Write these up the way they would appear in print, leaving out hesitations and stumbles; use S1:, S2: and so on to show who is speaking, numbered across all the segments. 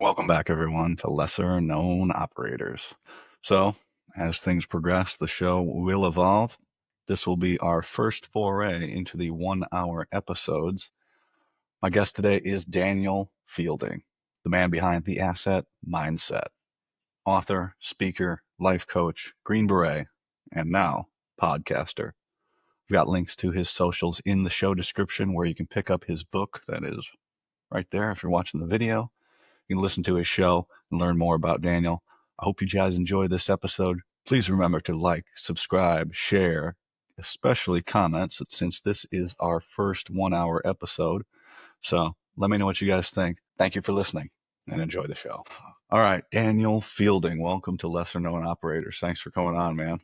S1: Welcome back, everyone, to Lesser Known Operators. So, as things progress, the show will evolve. This will be our first foray into the 1 hour episodes. My guest today is Daniel Fielding, the man behind The Asset Mindset, author, speaker, life coach, Green Beret, and now podcaster. We've got links to his socials in the show description where you can pick up his book. That is right there if you're watching the video. You can listen to his show and learn more about Daniel. I hope you guys enjoy this episode. Please remember to like, subscribe, share, especially comments, since this is our first 1 hour episode. So let me know what you guys think. Thank you for listening and enjoy the show. All right, Daniel Fielding, welcome to Lesser Known Operators. Thanks for coming on, man.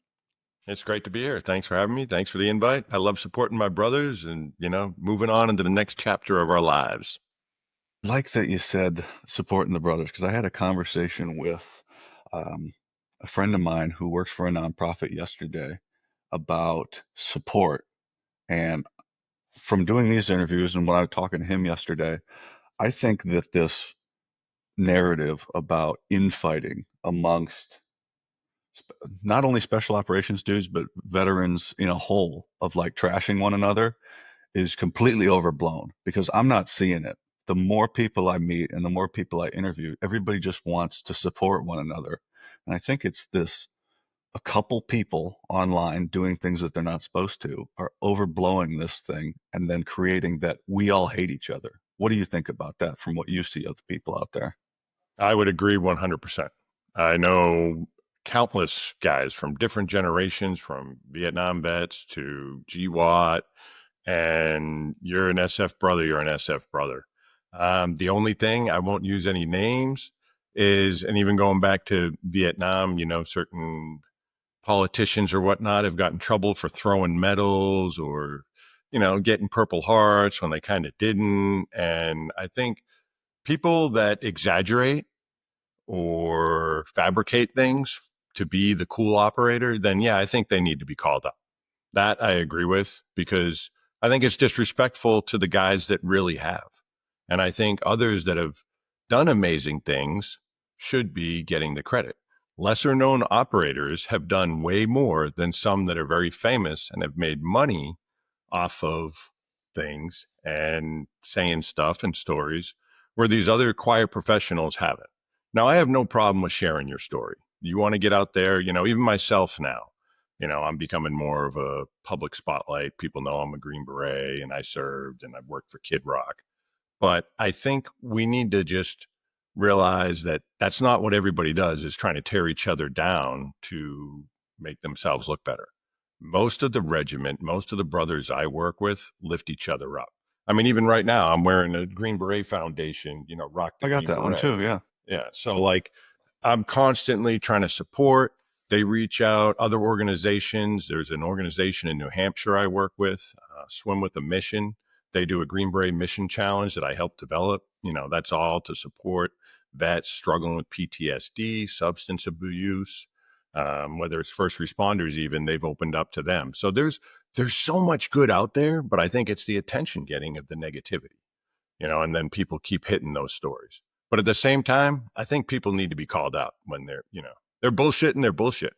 S2: It's great to be here. Thanks for having me. Thanks for the invite. I love supporting my brothers and, moving on into the next chapter of our lives.
S1: Like that you said supporting the brothers, because I had a conversation with a friend of mine who works for a nonprofit yesterday about support. And from doing these interviews and when I was talking to him yesterday, I think that this narrative about infighting amongst not only special operations dudes, but veterans in a whole of like trashing one another is completely overblown because I'm not seeing it. The more people I meet and the more people I interview, everybody just wants to support one another. And I think it's a couple people online doing things that they're not supposed to are overblowing this thing and then creating that we all hate each other. What do you think about that from what you see of the people out there?
S2: I would agree 100%. I know countless guys from different generations, from Vietnam vets to GWAT, and you're an SF brother, you're an SF brother. The only thing, I won't use any names, is, and even going back to Vietnam, certain politicians or whatnot have gotten in trouble for throwing medals or, getting Purple Hearts when they kind of didn't. And I think people that exaggerate or fabricate things to be the cool operator, then yeah, I think they need to be called up. That I agree with, because I think it's disrespectful to the guys that really have. And I think others that have done amazing things should be getting the credit. Lesser known operators have done way more than some that are very famous and have made money off of things and saying stuff and stories where these other quiet professionals haven't. Now, I have no problem with sharing your story. You want to get out there, even myself now, I'm becoming more of a public spotlight. People know I'm a Green Beret and I served and I've worked for Kid Rock. But I think we need to just realize that that's not what everybody does, is trying to tear each other down to make themselves look better. Most of the regiment, most of the brothers I work with lift each other up. I mean, even right now, I'm wearing a Green Beret Foundation, rock the
S1: I got
S2: Green
S1: that one
S2: Beret.
S1: too. Yeah.
S2: Yeah. So, like, I'm constantly trying to support. They reach out, other organizations. There's an organization in New Hampshire I work with, Swim with a Mission. They do a Green Beret Mission Challenge that I helped develop. That's all to support vets struggling with PTSD, substance abuse, whether it's first responders, even they've opened up to them. So there's so much good out there, but I think it's the attention getting of the negativity, and then people keep hitting those stories. But at the same time, I think people need to be called out when they're bullshitting, they're bullshitting.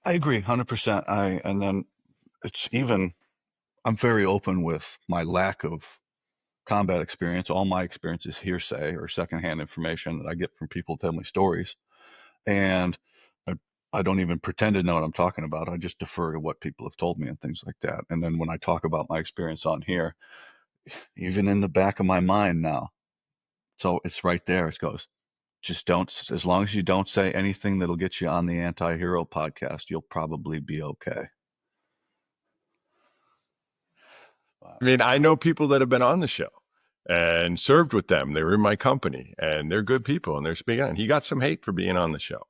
S1: I agree 100%. And then it's even, I'm very open with my lack of combat experience. All my experience is hearsay or secondhand information that I get from people telling me stories. And I, I don't even pretend to know what I'm talking about. I just defer to what people have told me and things like that. And then when I talk about my experience on here, even in the back of my mind now, so it's right there. It goes, just don't, as long as you don't say anything that'll get you on the Anti-Hero podcast, you'll probably be okay.
S2: I mean, I know people that have been on the show and served with them. They were in my company and they're good people and they're speaking on. He got some hate for being on the show.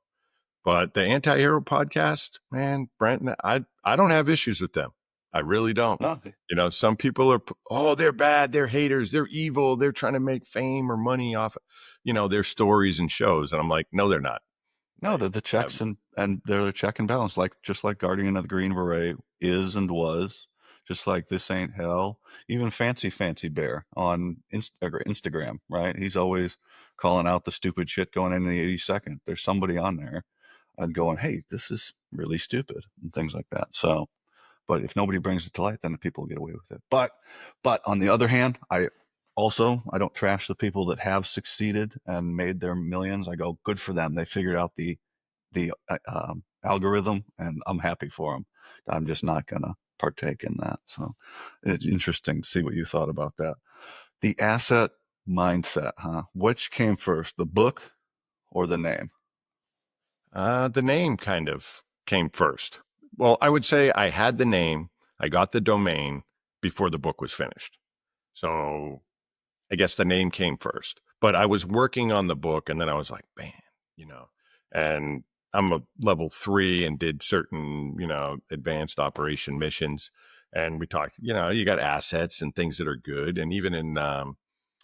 S2: But the Anti-Hero podcast, man, Brent, I don't have issues with them. I really don't.
S1: No,
S2: Some people are, oh, they're bad, they're haters, they're evil, they're trying to make fame or money off, their stories and shows. And I'm like, no, they're not.
S1: no, they're the checks and they're the check and balance, like just like Guardian of the Green Beret is and was, just like This Ain't Hell, even Fancy Bear on Instagram, right? He's always calling out the stupid shit going in the 82nd. There's somebody on there and going, hey, this is really stupid and things like that. So, but if nobody brings it to light, then the people get away with it. But on the other hand, I don't trash the people that have succeeded and made their millions. I go, good for them. They figured out the algorithm, and I'm happy for them. I'm just not gonna partake in that. So it's interesting to see what you thought about that. The asset mindset, huh? Which came first, the book or the name?
S2: The name kind of came first. Well, I would say I had the name, I got the domain before the book was finished. So I guess the name came first. But I was working on the book and then I was like, man, you know, and I'm a level 3 and did certain, advanced operation missions. And we talked, you got assets and things that are good. And even in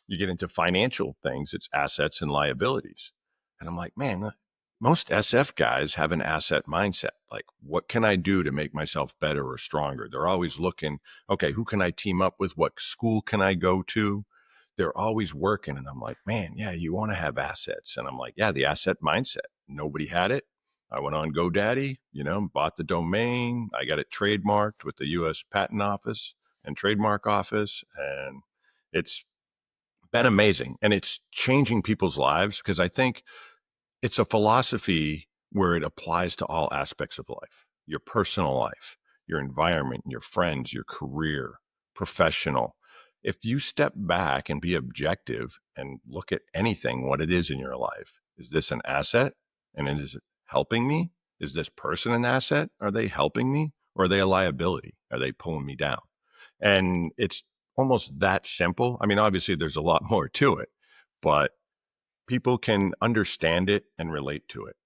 S2: you get into financial things, it's assets and liabilities. And I'm like, man, most SF guys have an asset mindset. Like, what can I do to make myself better or stronger? They're always looking, okay, who can I team up with? What school can I go to? They're always working. And I'm like, man, yeah, you want to have assets. And I'm like, yeah, the asset mindset. Nobody had it. I went on GoDaddy, bought the domain. I got it trademarked with the US Patent Office and Trademark Office. And it's been amazing. And it's changing people's lives because I think it's a philosophy where it applies to all aspects of life, your personal life, your environment, your friends, your career, professional. If you step back and be objective and look at anything, what it is in your life, is this an asset? And is it helping me? Is this person an asset? Are they helping me? Or are they a liability? Are they pulling me down? And it's almost that simple. I mean, obviously, there's a lot more to it, but people can understand it and relate to it.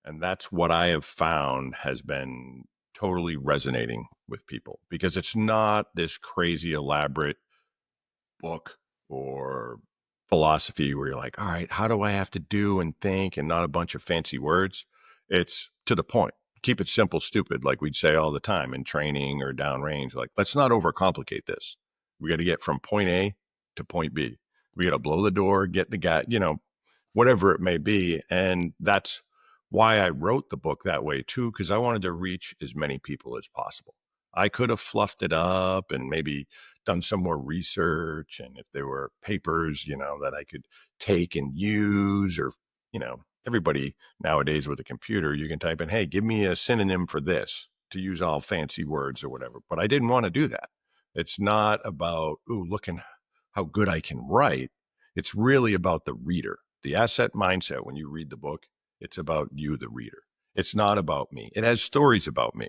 S2: And that's what I have found has been totally resonating with people because it's not this crazy elaborate book or philosophy where you're like, all right, how do I have to do and think and not a bunch of fancy words? It's to the point. Keep it simple, stupid, like we'd say all the time in training or downrange. Like, let's not overcomplicate this. We got to get from point A to point B. We got to blow the door, get the guy, whatever it may be. And that's why I wrote the book that way too, because I wanted to reach as many people as possible. I could have fluffed it up and maybe done some more research. And if there were papers, that I could take and use, or, everybody nowadays with a computer, you can type in, hey, give me a synonym for this, to use all fancy words or whatever. But I didn't want to do that. It's not about, ooh, looking how good I can write. It's really about the reader. The asset mindset, when you read the book, it's about you, the reader. It's not about me. It has stories about me.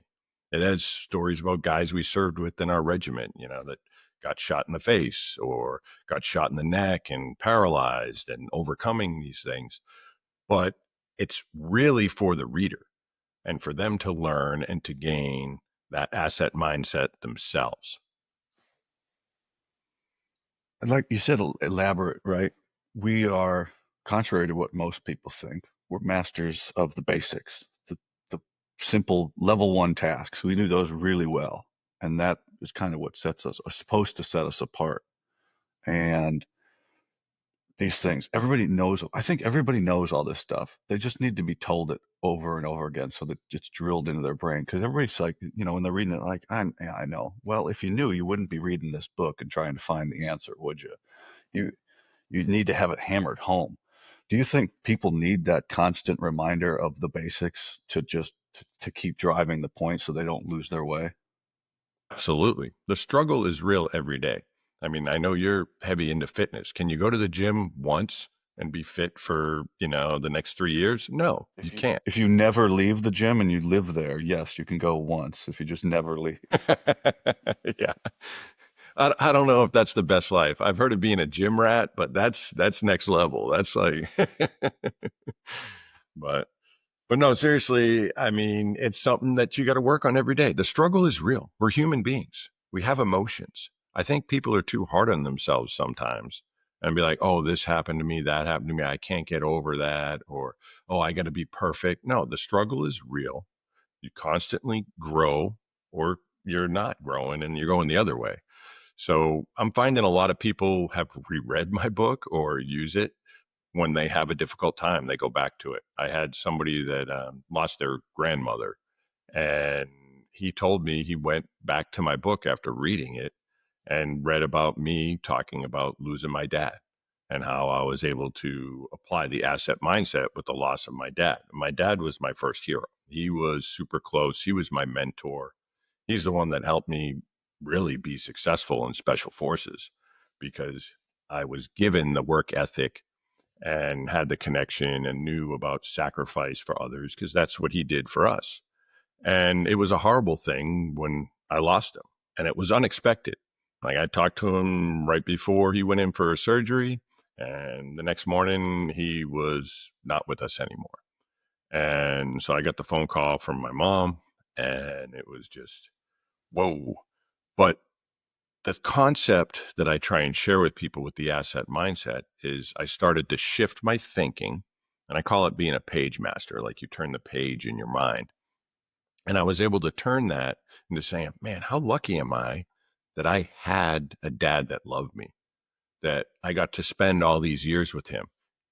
S2: It has stories about guys we served with in our regiment, that got shot in the face or got shot in the neck and paralyzed and overcoming these things. But it's really for the reader and for them to learn and to gain that asset mindset themselves.
S1: Like you said, elaborate, right? We are, contrary to what most people think, we're masters of the basics, the simple level one tasks. We do those really well. And that is kind of what sets us, supposed to set us apart. And these things, everybody knows, I think everybody knows all this stuff. They just need to be told it over and over again so that it's drilled into their brain. Because everybody's like, when they're reading it, like, I know. Well, if you knew, you wouldn't be reading this book and trying to find the answer, would you? You you need to have it hammered home. Do you think people need that constant reminder of the basics to just to keep driving the point so they don't lose their way?
S2: Absolutely. The struggle is real every day. I mean, I know you're heavy into fitness. Can you go to the gym once and be fit for, the next 3 years? No, you can't.
S1: If you never leave the gym and you live there, yes, you can go once. If you just never leave,
S2: Yeah. I don't know if that's the best life. I've heard of being a gym rat, but that's next level. That's like, but But no, seriously, I mean, it's something that you got to work on every day. The struggle is real. We're human beings. We have emotions. I think people are too hard on themselves sometimes and be like, oh, this happened to me, that happened to me. I can't get over that. Or, oh, I got to be perfect. No, the struggle is real. You constantly grow or you're not growing and you're going the other way. So I'm finding a lot of people have reread my book or use it when they have a difficult time. They go back to it. I had somebody that lost their grandmother, and he told me he went back to my book after reading it and read about me talking about losing my dad and how I was able to apply the asset mindset with the loss of my dad. My dad was my first hero. He was super close. He was my mentor. He's the one that helped me really be successful in special forces because I was given the work ethic and had the connection and knew about sacrifice for others because that's what he did for us. And it was a horrible thing when I lost him, and it was unexpected. Like I talked to him right before he went in for a surgery, and the next morning he was not with us anymore. And so I got the phone call from my mom, and it was just, whoa. But the concept that I try and share with people with the asset mindset is I started to shift my thinking, and I call it being a page master, like you turn the page in your mind. And I was able to turn that into saying, man, how lucky am I that I had a dad that loved me, that I got to spend all these years with him.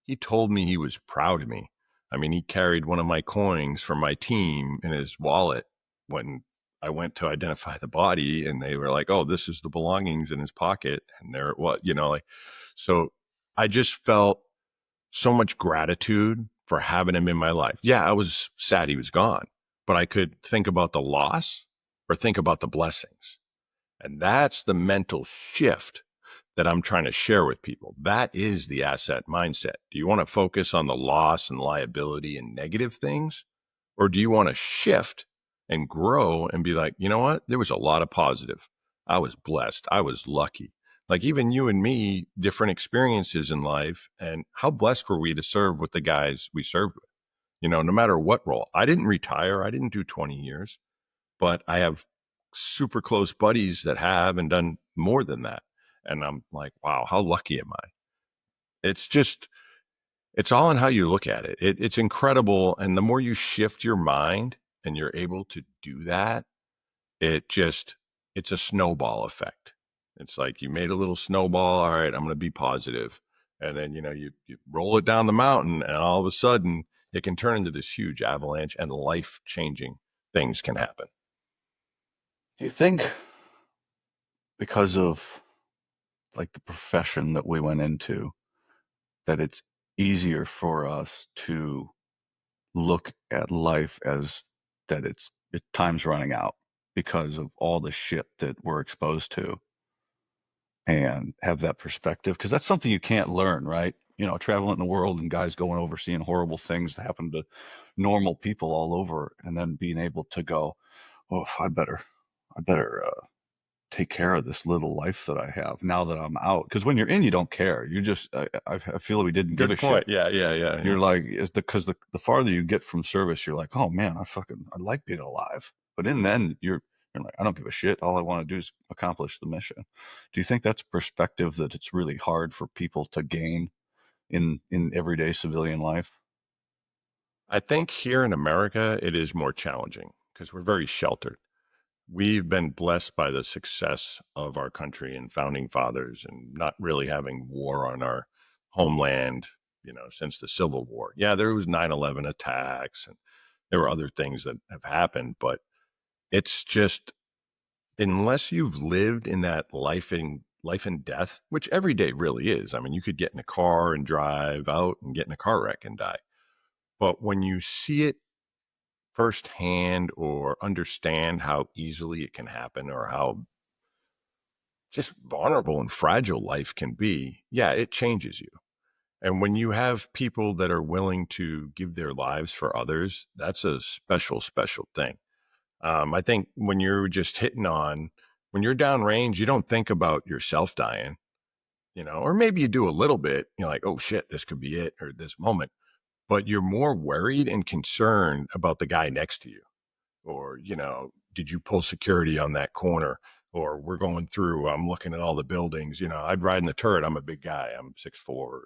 S2: He told me he was proud of me. I mean, he carried one of my coins from my team in his wallet when I went to identify the body, and they were like, "Oh, this is the belongings in his pocket," and there it was, like. So I just felt so much gratitude for having him in my life. Yeah, I was sad he was gone, but I could think about the loss or think about the blessings. And that's the mental shift that I'm trying to share with people. That is the asset mindset. Do you want to focus on the loss and liability and negative things? Or do you want to shift and grow and be like, you know what? There was a lot of positive. I was blessed. I was lucky. Like even you and me, different experiences in life. And how blessed were we to serve with the guys we served with? No matter what role. I didn't retire. I didn't do 20 years, but I have super close buddies that have and done more than that. And I'm like, wow, how lucky am I? It's just, it's all in how you look at it. It's incredible. And the more you shift your mind and you're able to do that, it just, it's a snowball effect. It's like you made a little snowball. All right, I'm going to be positive. And then, you roll it down the mountain, and all of a sudden it can turn into this huge avalanche, and life changing things can happen.
S1: Do you think because of like the profession that we went into that it's easier for us to look at life as that time's running out because of all the shit that we're exposed to and have that perspective because that's something you can't learn, right? Traveling in the world and guys going over seeing horrible things that happen to normal people all over, and then being able to go, oh, I better take care of this little life that I have now that I'm out. Because when you're in, you don't care. You just, I feel like we didn't give a
S2: Good point.
S1: shit.
S2: Yeah, yeah, yeah, yeah.
S1: You're like, because the farther you get from service, you're like, oh man, I like being alive. But in then, you're like, I don't give a shit. All I want to do is accomplish the mission. Do you think that's a perspective that it's really hard for people to gain in everyday civilian life?
S2: I think here in America, it is more challenging because we're very sheltered. We've been blessed by the success of our country and founding fathers and not really having war on our homeland, since the Civil War. Yeah, there was 9/11 attacks and there were other things that have happened, but it's just unless you've lived in that life and death, which every day really is. I mean, you could get in a car and drive out and get in a car wreck and die. But when you see it firsthand or understand how easily it can happen or how just vulnerable and fragile life can be, yeah, it changes you. And when you have people that are willing to give their lives for others, that's a special, special thing. I think when you're just when you're downrange, you don't think about yourself dying, or maybe you do a little bit, like, oh shit, this could be it or this moment, but you're more worried and concerned about the guy next to you or did you pull security on that corner, or we're going through, I'm looking at all the buildings. I'd ride in the turret. I'm a big guy. I'm 6'4".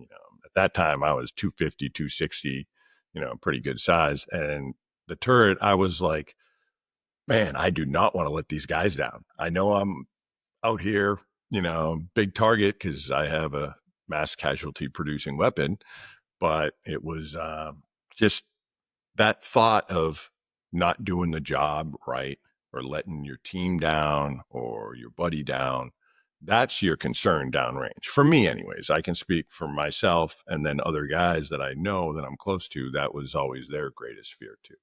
S2: At that time I was 250, 260, pretty good size. And the turret, I was like man, I do not want to let these guys down. I know I'm out here, big target because I have a mass casualty producing weapon, but it was just that thought of not doing the job right or letting your team down or your buddy down. That's your concern downrange. For me, anyways, I can speak for myself and then other guys that I know that I'm close to. That was always their greatest fear, too.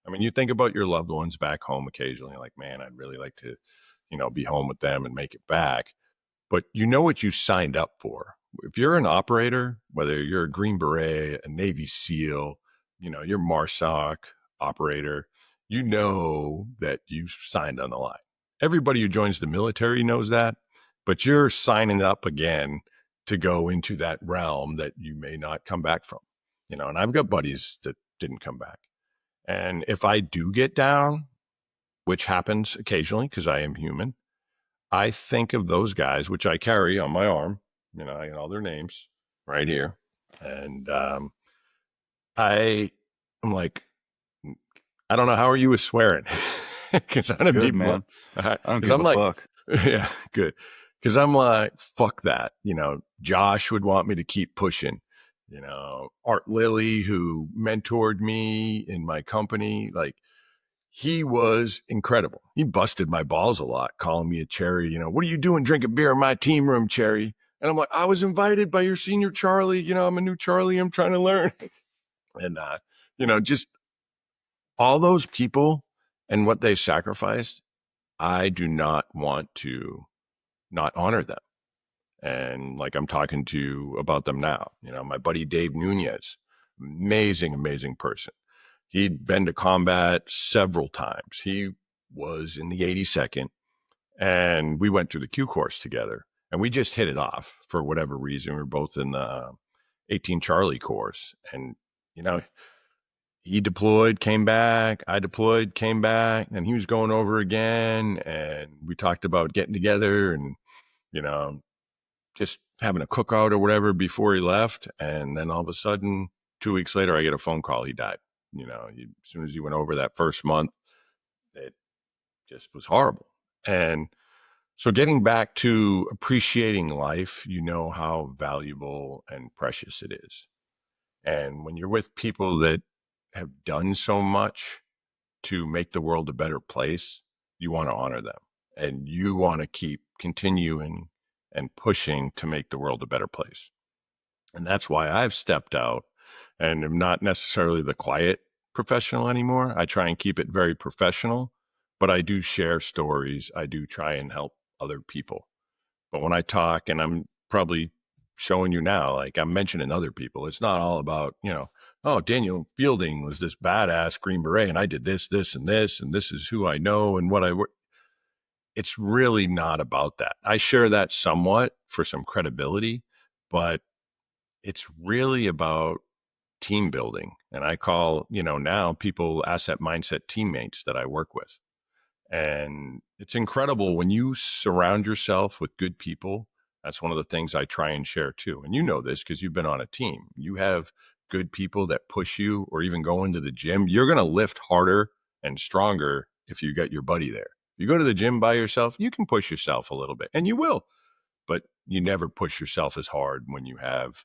S2: I mean, you think about your loved ones back home occasionally, like, man, I'd really like to, be home with them and make it back. But you know what you signed up for. If you're an operator, whether you're a Green Beret, a Navy SEAL, you're MARSOC operator, you know that you signed on the line. Everybody who joins the military knows that, but you're signing up again to go into that realm that you may not come back from. And I've got buddies that didn't come back. And if I do get down, which happens occasionally because I am human, I think of those guys, which I carry on my arm. I got all their names right here. And I am like, I don't know, how are you with swearing? Because I know
S1: Good,
S2: people,
S1: man. I don't
S2: because
S1: give
S2: I'm
S1: a
S2: like,
S1: fuck.
S2: yeah, good. Because I'm like, fuck that. Josh would want me to keep pushing. Art Lilly, who mentored me in my company, like, he was incredible. He busted my balls a lot, calling me a cherry. What are you doing drinking beer in my team room, cherry? And I'm like, I was invited by your senior Charlie. I'm a new Charlie. I'm trying to learn. And, just all those people and what they sacrificed, I do not want to not honor them. And like I'm talking to you about them now, my buddy Dave Nunez, amazing, amazing person. He'd been to combat several times. He was in the 82nd, and we went through the Q course together, and we just hit it off for whatever reason. We were both in the 18 Charlie course, and you know, he deployed, came back. I deployed, came back, and he was going over again. And we talked about getting together and you know just having a cookout or whatever before he left. And then all of a sudden, 2 weeks later, I get a phone call. He died. As soon as he went over that first month, it just was horrible. And so getting back to appreciating life, you know how valuable and precious it is. And when you're with people that have done so much to make the world a better place, you want to honor them and you want to keep continuing and pushing to make the world a better place. And that's why I've stepped out and am not necessarily the quiet professional anymore. I try and keep it very professional, but I do share stories. I do try and help other people. But when I talk, and I'm probably showing you now, like I'm mentioning other people, it's not all about, oh, Daniel Fielding was this badass Green Beret and I did this, this, and this is who I know and what I work. It's really not about that. I share that somewhat for some credibility, but it's really about team building. And I call, now people asset mindset teammates that I work with. And it's incredible when you surround yourself with good people. That's one of the things I try and share too. And you know this because you've been on a team. You have good people that push you or even go into the gym. You're going to lift harder and stronger if you got your buddy there. If you go to the gym by yourself, you can push yourself a little bit and you will, but you never push yourself as hard when you have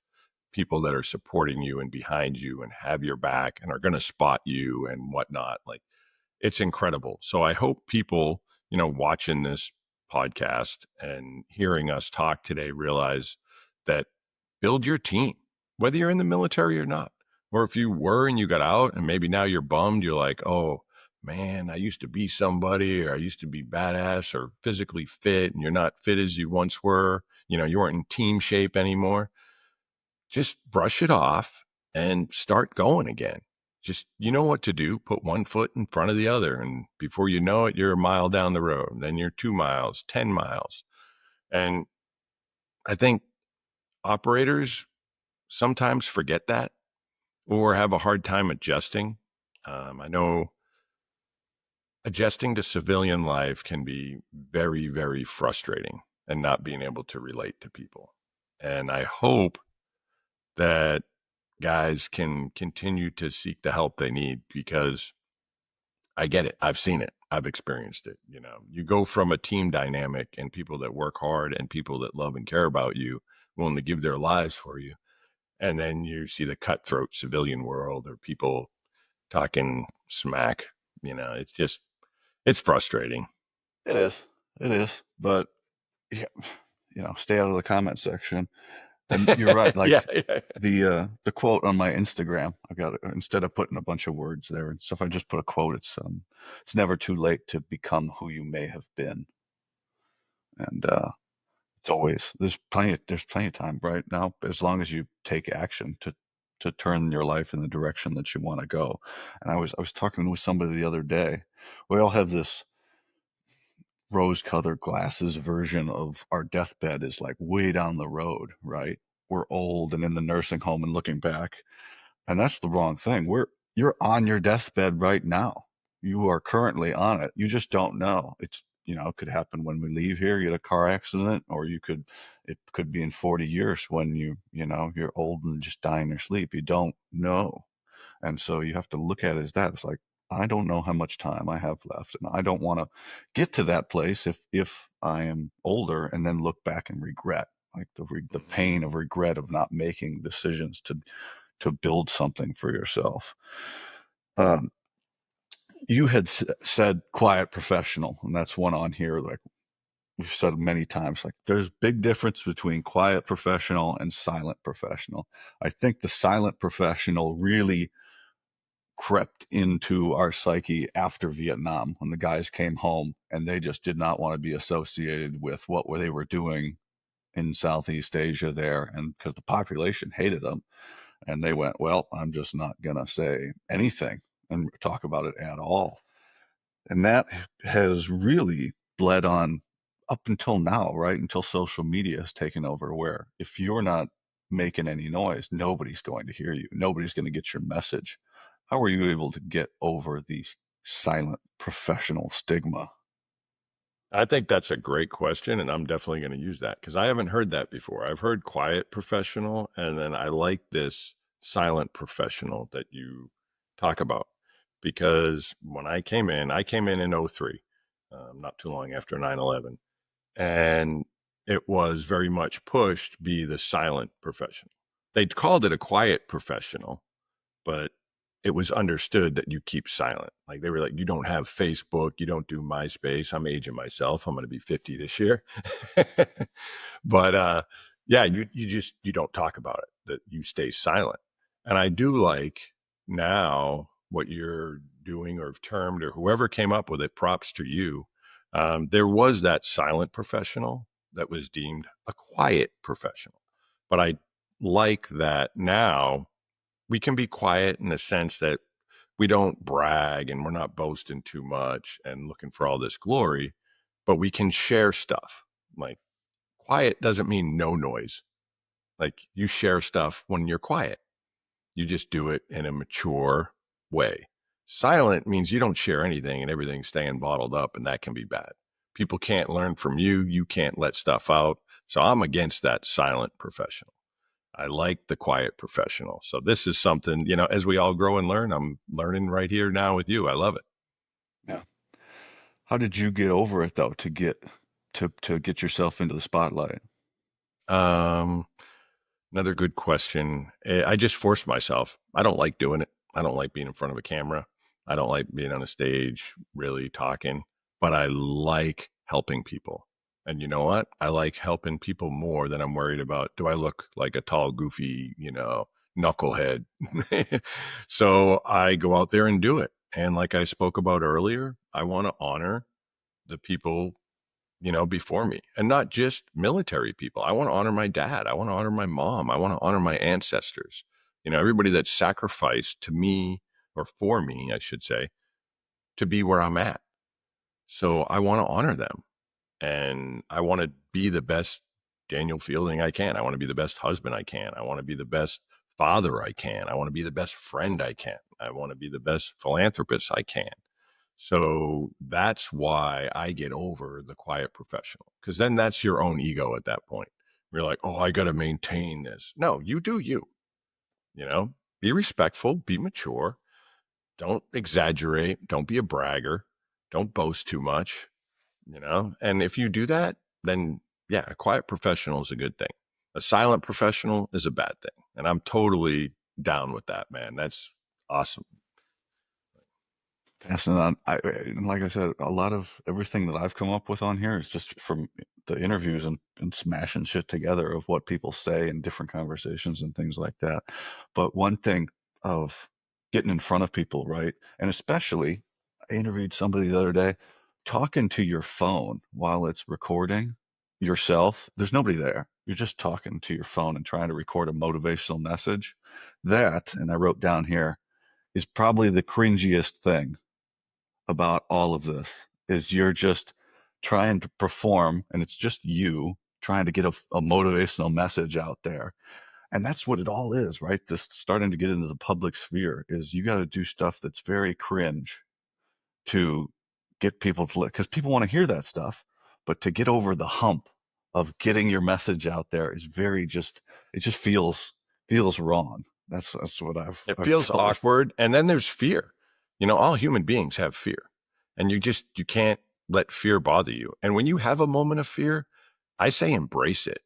S2: people that are supporting you and behind you and have your back and are going to spot you and whatnot. Like, it's incredible. So I hope people, watching this podcast and hearing us talk today realize that build your team, whether you're in the military or not. Or if you were and you got out and maybe now you're bummed, you're like, oh man, I used to be somebody or I used to be badass or physically fit and you're not fit as you once were. You weren't in team shape anymore. Just brush it off and start going again. Just, you know what to do. Put one foot in front of the other. And before you know it, you're a mile down the road. Then you're 2 miles, 10 miles. And I think operators sometimes forget that or have a hard time adjusting. I know adjusting to civilian life can be very, very frustrating and not being able to relate to people. And I hope that guys can continue to seek the help they need because I get it. I've seen it. I've experienced it. You go from a team dynamic and people that work hard and people that love and care about you, willing to give their lives for you. And then you see the cutthroat civilian world or people talking smack. It's frustrating.
S1: It is. It is. But yeah, stay out of the comment section. And you're right.
S2: Yeah,
S1: Like
S2: yeah.
S1: the quote on my Instagram, I got it, instead of putting a bunch of words there and stuff, I just put a quote. It's never too late to become who you may have been. And it's always there's plenty of time right now, as long as you take action to turn your life in the direction that you want to go. And I was talking with somebody the other day. We all have this rose-colored glasses version of our deathbed is like way down the road, right? We're old and in the nursing home and looking back. And that's the wrong thing. You're on your deathbed right now. You are currently on it. You just don't know. It could happen when we leave here, you get a car accident, or it could be in 40 years when you're old and just die in your sleep. You don't know. And so you have to look at it as that. It's like, I don't know how much time I have left, and I don't want to get to that place if I am older and then look back and regret, like the
S2: Mhm.
S1: pain of regret of not making decisions to build something for yourself. Um, you had said quiet professional, and that's one on here. Like we've said many times, like there's big difference between quiet professional and silent professional. I think the silent professional really crept into our psyche after Vietnam when the guys came home and they just did not want to be associated with what they were doing in Southeast Asia there, and because the population hated them. And they went, well, I'm just not going to say anything and talk about it at all. And that has really bled on up until now, right? Until social media has taken over, where if you're not making any noise, nobody's going to hear you. Nobody's going to get your message. How were you able to get over the silent professional stigma?
S2: I think that's a great question, and I'm definitely going to use that because I haven't heard that before. I've heard quiet professional, and then I like this silent professional that you talk about because when I came in '03, not too long after 9/11, and it was very much pushed be the silent professional. They called it a quiet professional, but it was understood that you keep silent. Like they were like, you don't have Facebook, you don't do MySpace. I'm aging myself. I'm going to be 50 this year. But yeah, you don't talk about it, that you stay silent. And I do like now what you're doing or termed or whoever came up with it, props to you. There was that silent professional that was deemed a quiet professional. But I like that now we can be quiet in the sense that we don't brag and we're not boasting too much and looking for all this glory, but we can share stuff. Like quiet doesn't mean no noise. Like you share stuff when you're quiet. You just do it in a mature way. Silent means you don't share anything and everything's staying bottled up, and that can be bad. People can't learn from you. You can't let stuff out. So I'm against that silent professional. I like the quiet professional. So this is something, as we all grow and learn, I'm learning right here now with you. I love it.
S1: Yeah. How did you get over it though to get yourself into the spotlight?
S2: Um, Another good question. I just forced myself. I don't like doing it. I don't like being in front of a camera. I don't like being on a stage really talking, but I like helping people. And you know what? I like helping people more than I'm worried about. Do I look like a tall, goofy, knucklehead? So I go out there and do it. And like I spoke about earlier, I want to honor the people before me, and not just military people. I want to honor my dad. I want to honor my mom. I want to honor my ancestors. Everybody that sacrificed to me or for me, I should say, to be where I'm at. So I want to honor them, and I want to be the best Daniel Fielding I can. I want to be the best husband I can. I want to be the best father I can. I want to be the best friend I can. I want to be the best philanthropist I can. So that's why I get over the quiet professional, because then that's your own ego at that point. You're like, oh, I got to maintain this. No, you do you, be respectful, be mature, don't exaggerate, don't be a bragger, Don't boast too much, you know? And if you do that, then yeah, a quiet professional is a good thing. A silent professional is a bad thing. And I'm totally down with that, man. That's awesome.
S1: Passing on, and like I said, a lot of everything that I've come up with on here is just from the interviews and smashing shit together of what people say in different conversations and things like that. But one thing of getting in front of people, right? And especially, I interviewed somebody the other day, talking to your phone while it's recording yourself. There's nobody there. You're just talking to your phone and trying to record a motivational message. That, and I wrote down here, is probably the cringiest thing about all of this is you're just trying to perform and it's just you trying to get a motivational message out there, and that's what it all is, right? This starting to get into the public sphere is you got to do stuff that's very cringe to get people to, because people want to hear that stuff, but to get over the hump of getting your message out there is very just, it just feels wrong. That's what
S2: It
S1: I've
S2: feels
S1: felt with.
S2: awkward. And then there's fear. You know, all human beings have fear. And you can't let fear bother you. And when you have a moment of fear, I say embrace it.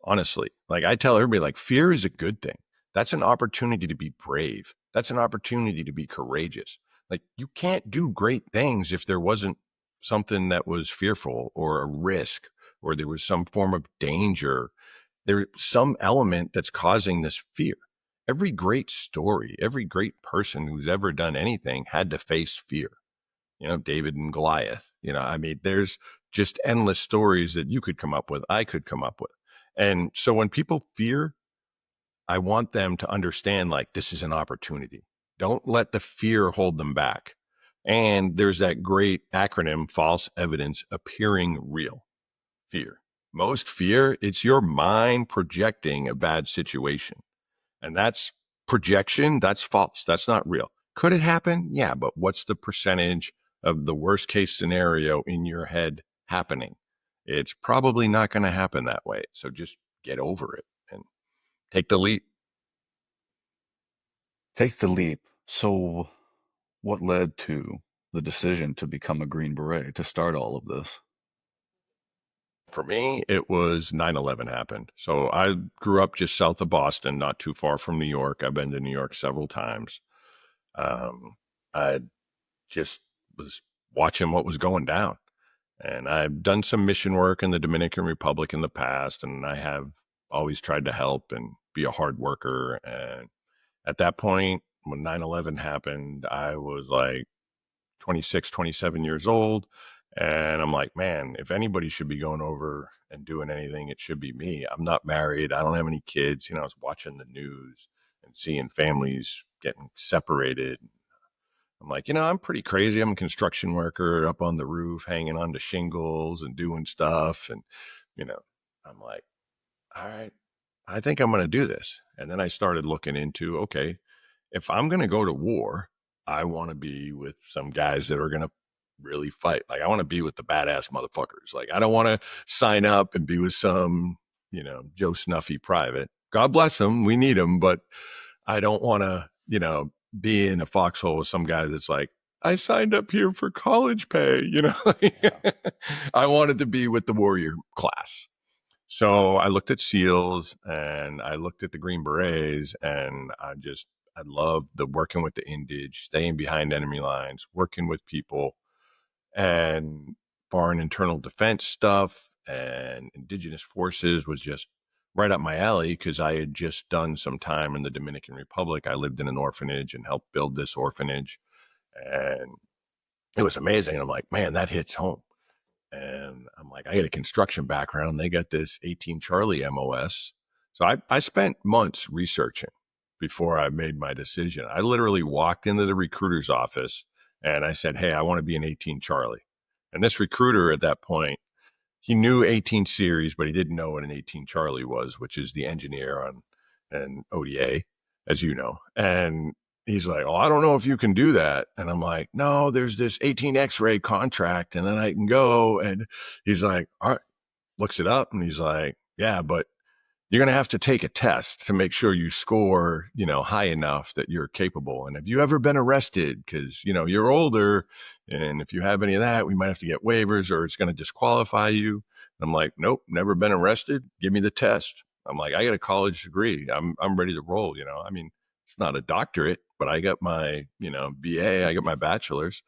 S2: Honestly, like I tell everybody, like fear is a good thing. That's an opportunity to be brave. That's an opportunity to be courageous. Like you can't do great things if there wasn't something that was fearful or a risk or there was some form of danger. There's some element that's causing this fear. Every great story, every great person who's ever done anything had to face fear. You know, David and Goliath. You know, I mean, there's just endless stories that you could come up with, I could come up with. And so when people fear, I want them to understand like this is an opportunity. Don't let the fear hold them back. And there's that great acronym, false evidence appearing real. Fear. Most fear, it's your mind projecting a bad situation. And that's projection. That's false. That's not real. Could it happen? Yeah. But what's the percentage of the worst case scenario in your head happening? It's probably not going to happen that way. So just get over it and take the leap.
S1: Take the leap. So, what led to the decision to become a Green Beret to start all of this?
S2: For me, it was 9/11 happened. So I grew up just south of Boston, not too far from New York. I've been to New York several times. I just was watching what was going down. And I've done some mission work in the Dominican Republic in the past, and I have always tried to help and be a hard worker. And at that point, when 9/11 happened, I was like 26, 27 years old. And I'm like, man, if anybody should be going over and doing anything, it should be me. I'm not married. I don't have any kids. You know, I was watching the news and seeing families getting separated. I'm like, you know, I'm pretty crazy. I'm a construction worker up on the roof, hanging onto shingles and doing stuff. And, you know, I'm like, all right, I think I'm going to do this. And then I started looking into, okay, if I'm going to go to war, I want to be with some guys that are going to really fight. Like, I want to be with the badass motherfuckers. Like, I don't want to sign up and be with some, you know, Joe Snuffy private. God bless them. We need them. But I don't want to, you know, be in a foxhole with some guy that's like, I signed up here for college pay, you know. I wanted to be with the warrior class. So I looked at SEALs and I looked at the Green Berets, and I love the working with the Indige, staying behind enemy lines, working with people, and foreign internal defense stuff and indigenous forces was just right up my alley because I had just done some time in the Dominican Republic. I lived in an orphanage and helped build this orphanage, and it was amazing. I'm like, man, that hits home. And I'm like, I got a construction background. They got this 18 Charlie MOS. So I spent months researching before I made my decision. I literally walked into the recruiter's office and I said, hey, I want to be an 18 Charlie. And this recruiter at that point, he knew 18 series, but he didn't know what an 18 Charlie was, which is the engineer on an ODA, as you know. And he's like, oh, I don't know if you can do that. And I'm like, no, there's this 18 X-ray contract and then I can go. And he's like, all right, looks it up. And he's like, yeah, but you're going to have to take a test to make sure you score, high enough that you're capable. And have you ever been arrested? Because, you're older. And if you have any of that, we might have to get waivers or it's going to disqualify you. I'm like, nope, never been arrested. Give me the test. I'm like, I got a college degree. I'm ready to roll. I mean, it's not a doctorate, but I got my, BA, I got my bachelor's.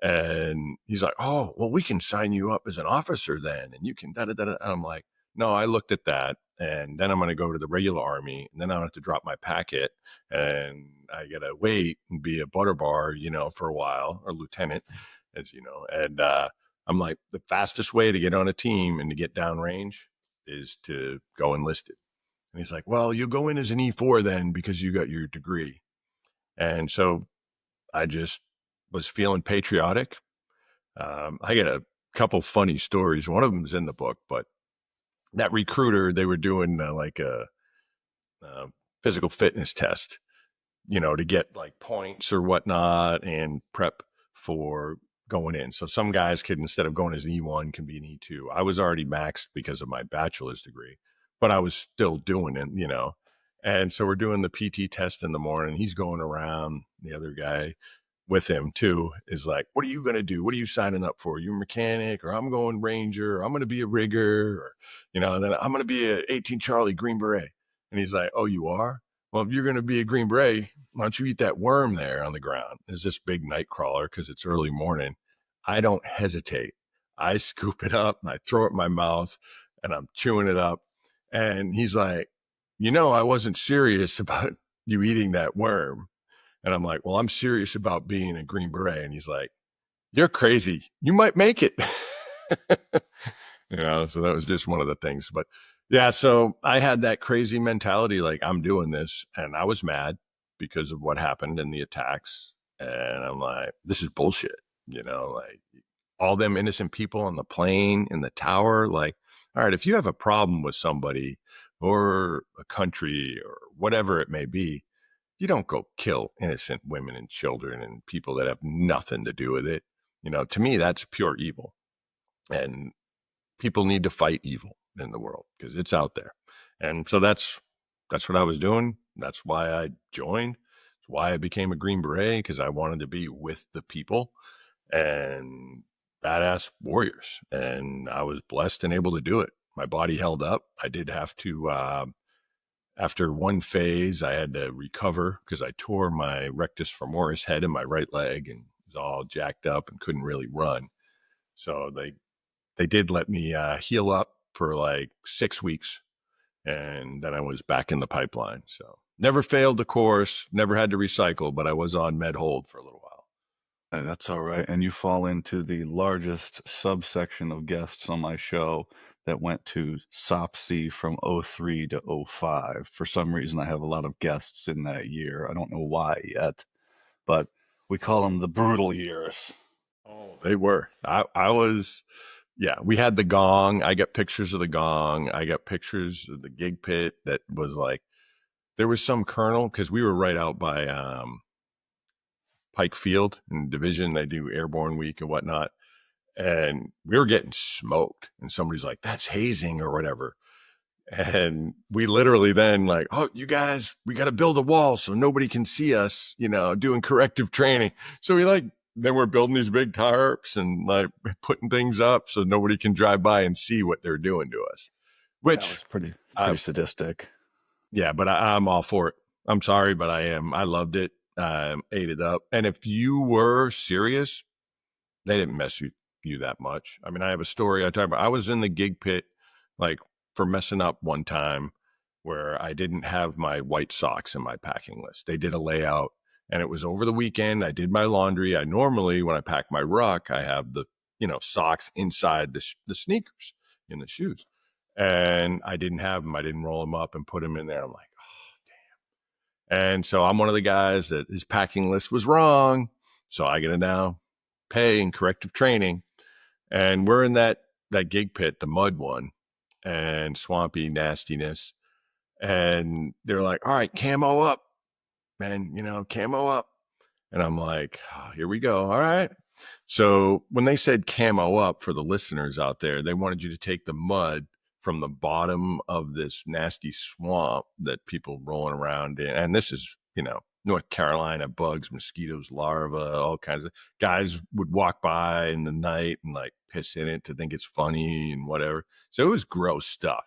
S2: And he's like, oh, well, we can sign you up as an officer then. And you can da da da. And I'm like, no, I looked at that. And then I'm going to go to the regular army. And then I don't have to drop my packet. And I got to wait and be a butter bar, for a while, or lieutenant, as you know. And I'm like, the fastest way to get on a team and to get downrange is to go enlisted. And he's like, well, you'll go in as an E4 then because you got your degree. And so I just was feeling patriotic. I got a couple funny stories. One of them is in the book, but that recruiter, they were doing like a physical fitness test, to get like points or whatnot and prep for going in. So some guys could, instead of going as an E1, can be an E2. I was already maxed because of my bachelor's degree, but I was still doing it. And so we're doing the PT test in the morning. He's going around, the other guy with him too is like, what are you going to do? What are you signing up for? You a mechanic, or I'm going ranger, or I'm going to be a rigger, or, and then I'm going to be a 18 Charlie Green Beret. And he's like, oh, you are? Well, if you're going to be a Green Beret, why don't you eat that worm there on the ground? There's this big night crawler because it's early morning. I don't hesitate. I scoop it up and I throw it in my mouth and I'm chewing it up. And he's like, I wasn't serious about you eating that worm. And I'm like, well, I'm serious about being a Green Beret. And he's like, you're crazy. You might make it. So that was just one of the things. But yeah, so I had that crazy mentality like, I'm doing this. And I was mad because of what happened in the attacks. And I'm like, this is bullshit. Like all them innocent people on the plane, in the tower. Like, all right, if you have a problem with somebody or a country or whatever it may be, you don't go kill innocent women and children and people that have nothing to do with it. To me, that's pure evil. And people need to fight evil in the world because it's out there. And so that's what I was doing. That's why I joined. It's why I became a Green Beret, because I wanted to be with the people and badass warriors. And I was blessed and able to do it. My body held up. I did have to after one phase, I had to recover because I tore my rectus femoris head in my right leg and was all jacked up and couldn't really run. So they did let me heal up for like 6 weeks, and then I was back in the pipeline. So never failed the course, never had to recycle, but I was on med hold for a little while.
S1: That's all right. And you fall into the largest subsection of guests on my show that went to SOPC from '03 to '05. For some reason, I have a lot of guests in that year. I don't know why yet, but we call them the brutal years.
S2: Oh, they were. I was. Yeah, we had the gong. I got pictures of the gong. I got pictures of the gig pit that was like, there was some colonel, because we were right out by Pike Field in division. They do airborne week and whatnot. And we were getting smoked. And somebody's like, that's hazing or whatever. And we literally then like, oh, you guys, we got to build a wall so nobody can see us, doing corrective training. So then we're building these big tarps and like putting things up so nobody can drive by and see what they're doing to us,
S1: That
S2: which,
S1: was pretty sadistic.
S2: yeah, but I'm all for it. I'm sorry, but I am. I loved it. Ate it up. And if you were serious, they didn't mess you that much. I mean, I have a story I talk about. I was in the gig pit like for messing up one time where I didn't have my white socks in my packing list. They did a layout and it was over the weekend. I did my laundry. I normally, when I pack my ruck, I have the, socks inside the sneakers in the shoes. And I didn't have them. I didn't roll them up and put them in there. I'm like, and so I'm one of the guys that his packing list was wrong. So I get to now pay and corrective training. And we're in that gig pit, the mud one, and swampy nastiness. And they're like, all right, camo up, man, camo up. And I'm like, oh, here we go. All right. So when they said camo up, for the listeners out there, they wanted you to take the mud from the bottom of this nasty swamp that people rolling around in. And this is, North Carolina, bugs, mosquitoes, larvae, all kinds of guys would walk by in the night and like piss in it to think it's funny and whatever. So it was gross stuff.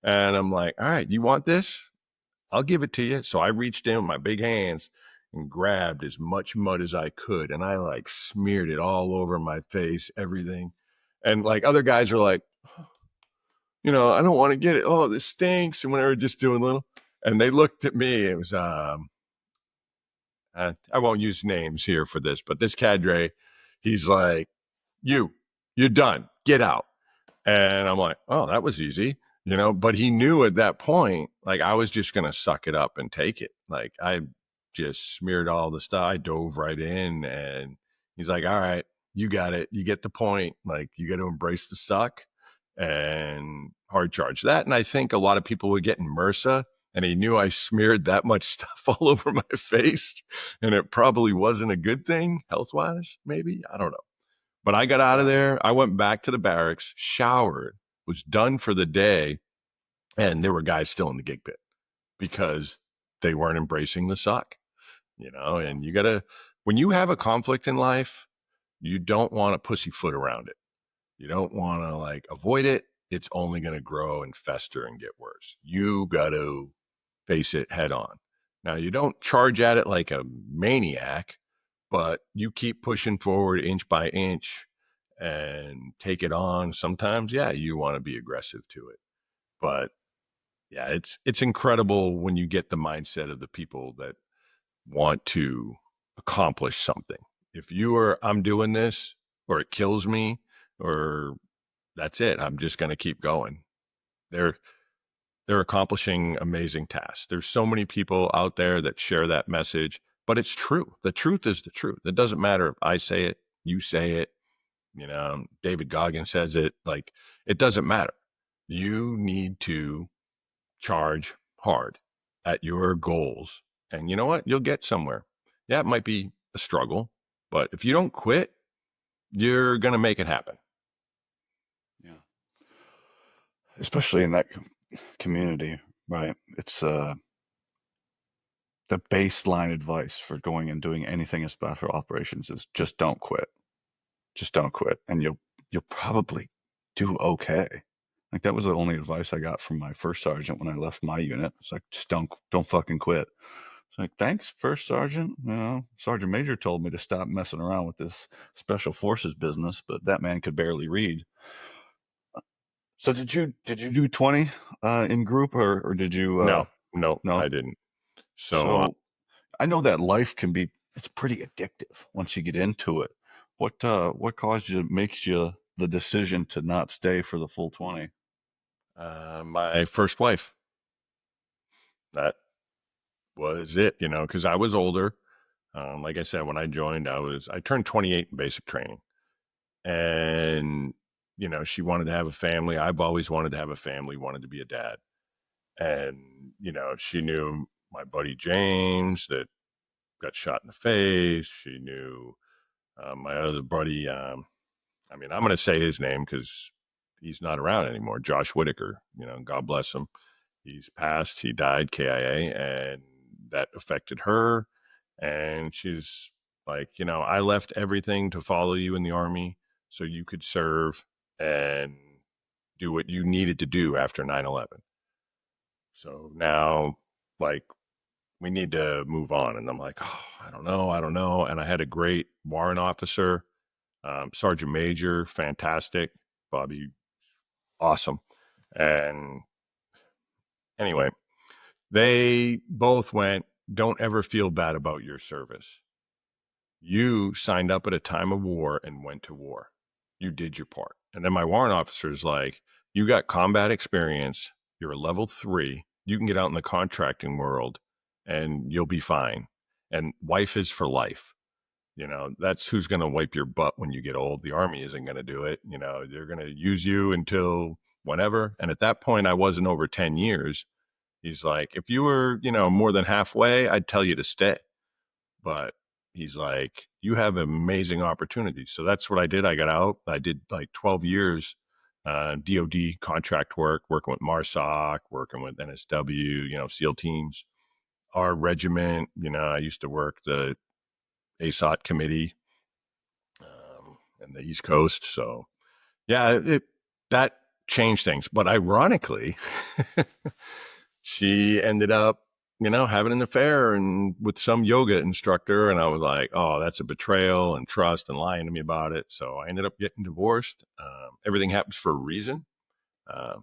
S2: And I'm like, all right, you want this? I'll give it to you. So I reached in with my big hands and grabbed as much mud as I could. And I like smeared it all over my face, everything. And like other guys are like, I don't want to get it. Oh, this stinks. And whenever just doing little, and they looked at me. It was, I won't use names here for this, but this cadre, he's like, you're done. Get out. And I'm like, oh, that was easy, but he knew at that point, like I was just going to suck it up and take it. Like I just smeared all the stuff. I dove right in and he's like, all right, you got it. You get the point. Like you got to embrace the suck and hard charge that. And I think a lot of people would get in MRSA and he knew I smeared that much stuff all over my face and it probably wasn't a good thing health wise, maybe. I don't know. But I got out of there. I went back to the barracks, showered, was done for the day. And there were guys still in the gig pit because they weren't embracing the suck, and you got to, when you have a conflict in life, you don't want to pussyfoot around it. You don't want to like avoid it. It's only going to grow and fester and get worse. You got to face it head on. Now, you don't charge at it like a maniac, but you keep pushing forward inch by inch and take it on. Sometimes, yeah, you want to be aggressive to it. But yeah, it's incredible when you get the mindset of the people that want to accomplish something. If you are, I'm doing this or it kills me or that's it, I'm just going to keep going. They're they're accomplishing amazing tasks. There's so many people out there that share that message, but it's true. The truth is the truth. It doesn't matter if I say it, you say it, David Goggins says it, like it doesn't matter. You need to charge hard at your goals. And you know what? You'll get somewhere. Yeah, it might be a struggle, but if you don't quit, you're going to make it happen.
S1: Yeah. Especially in that community, right? It's the baseline advice for going and doing anything as special operations is just don't quit. Just don't quit, and you'll probably do okay. Like that was the only advice I got from my first sergeant when I left my unit. It's like just don't fucking quit. It's like thanks, first sergeant. Sergeant major told me to stop messing around with this special forces business, but that man could barely read. So did you do 20 in group or did you
S2: No, I
S1: no?
S2: didn't. So
S1: So I know that life can be it's pretty addictive once you get into it. What caused you makes you the decision to not stay for the full 20?
S2: my first wife, that was it, because I was older. Like I said, when I joined, I turned 28 in basic training. And, she wanted to have a family. I've always wanted to have a family, wanted to be a dad. And, she knew my buddy James that got shot in the face. She knew my other buddy. I'm going to say his name because he's not around anymore. Josh Whitaker, God bless him. He's passed. He died KIA, and that affected her. And she's like, I left everything to follow you in the Army so you could serve and do what you needed to do after 9/11. So now, like, we need to move on. And I'm like, oh, I don't know. And I had a great warrant officer, Sergeant Major, fantastic. Bobby, awesome. And anyway, they both went, don't ever feel bad about your service. You signed up at a time of war and went to war. You did your part. And then my warrant officer is like, you got combat experience. You're a level 3. You can get out in the contracting world and you'll be fine. And wife is for life. That's who's going to wipe your butt when you get old. The Army isn't going to do it. They're going to use you until whenever. And at that point, I wasn't over 10 years. He's like, if you were, more than halfway, I'd tell you to stay. But he's like, you have amazing opportunities. So that's what I did. I got out. I did like 12 years DoD contract work, working with MARSOC, working with NSW, SEAL teams. Our regiment, I used to work the ASOT committee in the East Coast. So yeah, that changed things. But ironically, she ended up, having an affair and with some yoga instructor. And I was like, oh, that's a betrayal and trust and lying to me about it. So I ended up getting divorced. Everything happens for a reason. I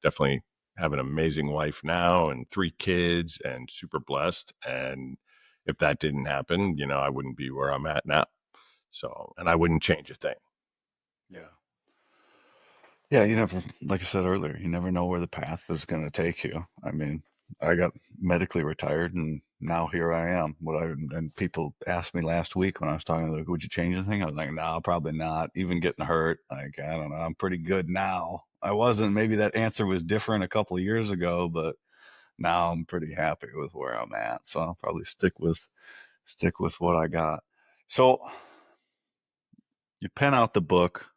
S2: definitely have an amazing wife now and 3 kids and super blessed. And if that didn't happen, I wouldn't be where I'm at now. So, and I wouldn't change a thing.
S1: Yeah. Yeah, you never, like I said earlier, you never know where the path is going to take you. I mean, I got medically retired and now here I am. And people asked me last week when I was talking, like, would you change anything? I was like, no, probably not. Even getting hurt, like, I don't know, I'm pretty good now. I wasn't, maybe that answer was different a couple of years ago, but now I'm pretty happy with where I'm at. So I'll probably stick with what I got. So you pen out the book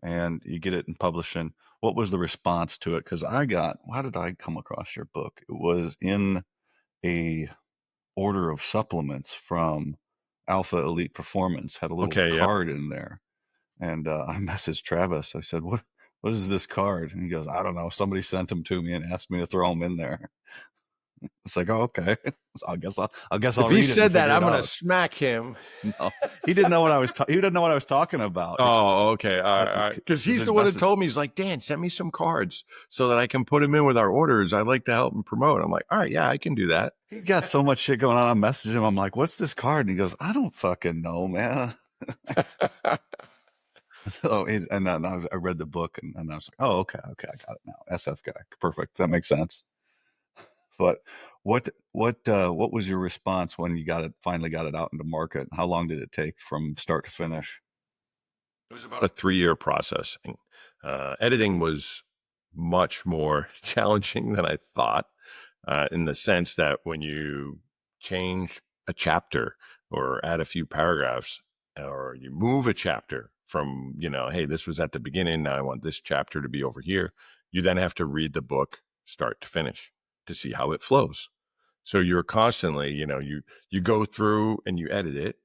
S1: and you get it in publishing. What was the response to it? Because how did I come across your book? It was in a order of supplements from Alpha Elite Performance, had a little
S2: Okay. Yep.
S1: card in there. And I messaged Travis. I said, what is this card? And he goes, I don't know. Somebody sent them to me and asked me to throw them in there. It's like, oh, okay. So I guess I'll
S2: If he
S1: read it and
S2: said that,
S1: figure it
S2: I'm going to
S1: out.
S2: smack him.
S1: No, he didn't know what I was. He didn't know what I was talking about.
S2: Oh, okay. All right. Because
S1: Because
S2: he's
S1: his
S2: the one that
S1: message.
S2: told me, he's like, Dan, send me some cards so that I can put them in with our orders. I'd like to help him promote. I'm like, all right, yeah, I can do that.
S1: He got so much shit going on. I messaged him. I'm like, what's this card? And he goes, I don't fucking know, man. And then I read the book and I was like, oh, okay, I got it now. SF guy. Perfect. That makes sense. But what was your response when you finally got it out into market? How long did it take from start to finish?
S2: It was about a 3-year process. Editing was much more challenging than I thought, in the sense that when you change a chapter or add a few paragraphs, or you move a chapter from, hey, this was at the beginning, now I want this chapter to be over here, you then have to read the book start to finish to see how it flows. So you're constantly, you go through and you edit it,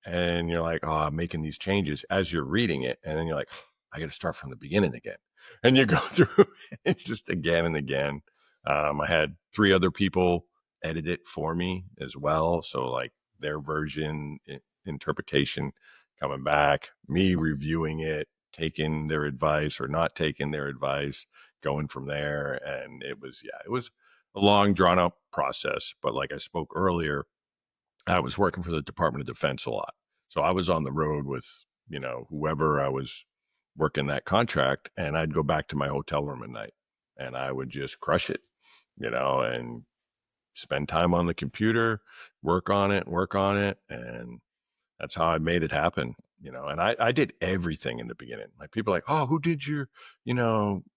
S2: and you're like, oh, I'm making these changes as you're reading it. And then you're like, I got to start from the beginning again. And you go through it just again and again. I had 3 other people edit it for me as well. So, like, their version, interpretation coming back, me reviewing it, taking their advice or not taking their advice, going from there. And it was a long, drawn out process. But like I spoke earlier, I was working for the Department of Defense a lot. So I was on the road with, whoever I was working that contract, and I'd go back to my hotel room at night and I would just crush it, and spend time on the computer, work on it. And that's how I made it happen, and I did everything in the beginning. Like, people are like, oh, who did your,